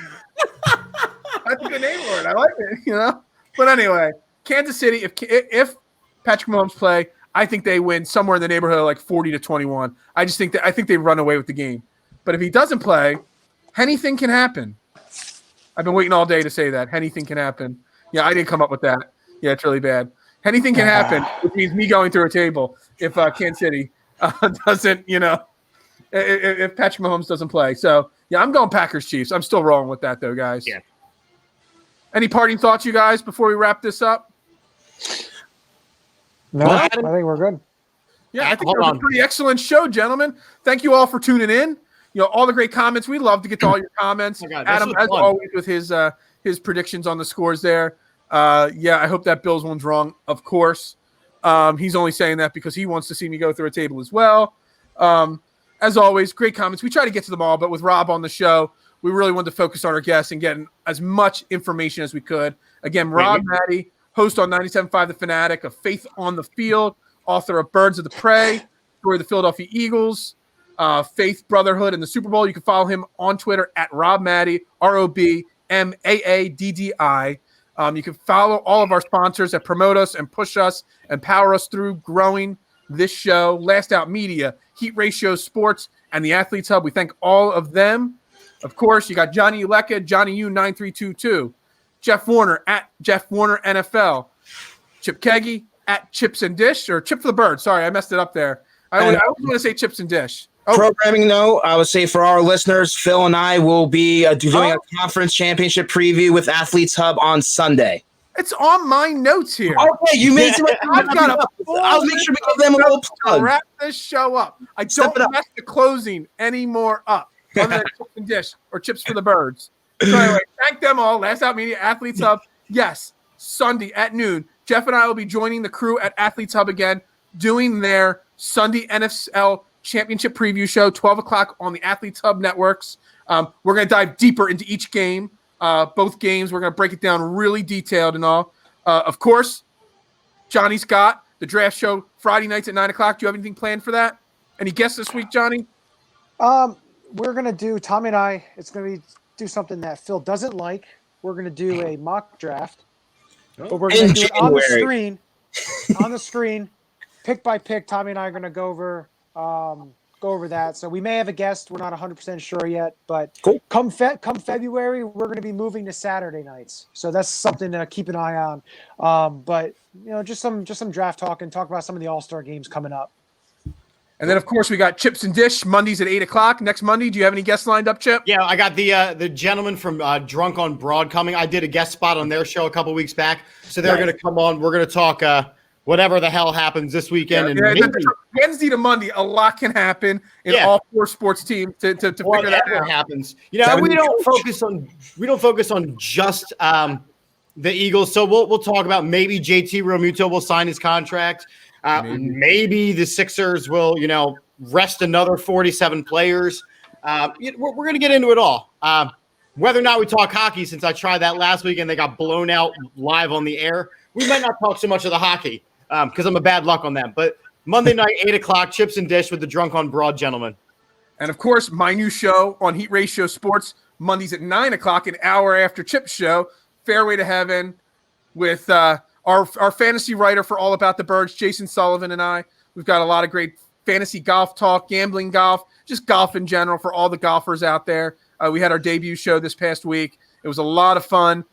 That's a good name for it. I like it. But anyway, Kansas City. If Patrick Mahomes play, I think they win somewhere in the neighborhood of like 40-21. I think they run away with the game. But if he doesn't play, anything can happen. I've been waiting all day to say that. Anything can happen. Yeah, I didn't come up with that. Yeah, it's really bad. Anything can happen, which means me going through a table if Kansas City doesn't, if Patrick Mahomes doesn't play. So, yeah, I'm going Packers-Chiefs. I'm still rolling with that, though, guys. Yeah. Any parting thoughts, you guys, before we wrap this up? No, Well, I think we're good. Yeah, I think Hold it was on. a pretty excellent show, gentlemen. Thank you all for tuning in. All the great comments. We love to get to all your comments. Oh my God, this Adam, was as fun. always, with his predictions on the scores there. Yeah, I hope that Bills one's wrong, of course. He's only saying that because he wants to see me go through a table as well. As always, great comments. We try to get to them all, but with Rob on the show, we really wanted to focus on our guests and getting as much information as we could. Again, Rob Maddie, host on 97.5 The Fanatic, of Faith on the Field, author of Birds of the Prey, story of the Philadelphia Eagles, Faith Brotherhood, and the Super Bowl. You can follow him on Twitter at Rob Maddie, ROBMAADDI. You can follow all of our sponsors that promote us and push us and power us through growing this show. Last Out Media, Heat Ratio Sports, and the Athletes Hub. We thank all of them. Of course, you got Johnny Uleka, Johnny U9322, Jeff Warner at Jeff Warner NFL, Chip Keggy at Chips and Dish, or Chip for the Bird. Sorry, I messed it up there. I always want to say Chips and Dish. Programming note, I would say for our listeners, Phil and I will be doing a conference championship preview with Athletes Hub on Sunday. It's on my notes here. Okay, you made some. I've got a I'll make sure we give them a little to plug. wrap this show up. I Step don't it up. mess the closing anymore up other than Chips and Dish or Chips for the Birds. So anyway, thank them all. Last Out Media, Athletes Hub. Yes, Sunday at noon. Jeff and I will be joining the crew at Athletes Hub again, doing their Sunday NFL Championship preview show, 12 o'clock on the Athletes Hub networks. We're going to dive deeper into each game. Both games, we're going to break it down really detailed and all. Of course, Johnny Scott, the draft show, Friday nights at 9 o'clock. Do you have anything planned for that? Any guests this week, Johnny? We're gonna do Tommy and I. It's gonna be do something that Phil doesn't like. We're gonna do a mock draft, but we're gonna In do it on the January. screen. On the screen, pick by pick. Tommy and I are gonna go over that. So we may have a guest. We're not 100% sure yet, but Cool. come February, we're going to be moving to Saturday nights. So that's something to keep an eye on. But just some draft talk and talk about some of the All-Star games coming up. And then, of course, we got Chips and Dish Mondays at 8 o'clock. Next Monday, do you have any guests lined up, Chip? Yeah, I got the gentleman from Drunk on Broad coming. I did a guest spot on their show a couple weeks back, so they're going to come on. We're going to talk whatever the hell happens this weekend. And maybe Wednesday to Monday, a lot can happen in all four sports teams to figure that whatever out. happens. We don't focus on just the Eagles. So we'll talk about maybe JT Realmuto will sign his contract. Maybe the Sixers will, rest another 47 players. We're going to get into it all. Whether or not we talk hockey, since I tried that last week and they got blown out live on the air, we might not talk so much of the hockey because I'm a bad luck on them. But Monday night, 8 o'clock, Chips and Dish with the Drunk on Broad gentlemen. And, of course, my new show on Heat Ratio Sports, Mondays at 9 o'clock, an hour after Chip's show, Fairway to Heaven, with our fantasy writer for All About the Birds, Jason Sullivan, and I. We've got a lot of great fantasy golf talk, gambling golf, just golf in general for all the golfers out there. We had our debut show this past week. It was a lot of fun.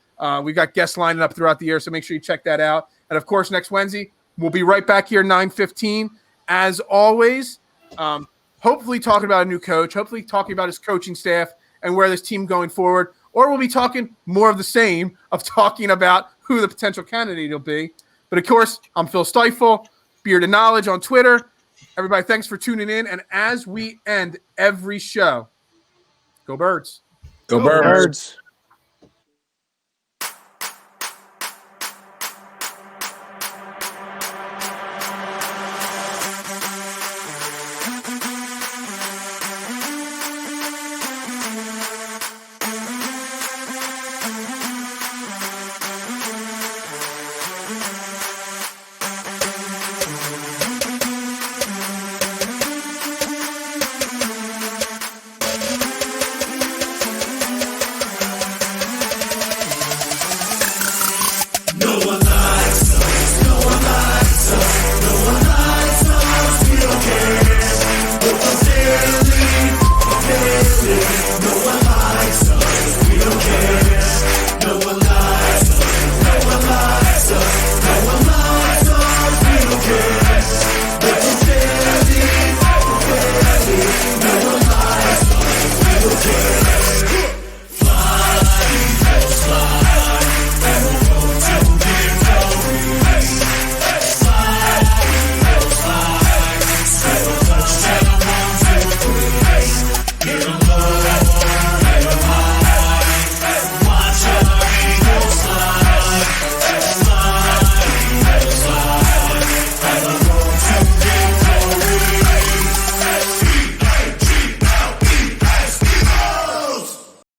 We got guests lining up throughout the year, so make sure you check that out. And, of course, next Wednesday, we'll be right back here 9:15. As always, hopefully talking about a new coach, hopefully talking about his coaching staff and where this team going forward. Or we'll be talking more of the same of talking about who the potential candidate will be. But, of course, I'm Phil Stifel, Beard of Knowledge on Twitter. Everybody, thanks for tuning in. And as we end every show, go Birds. Go Birds. Birds.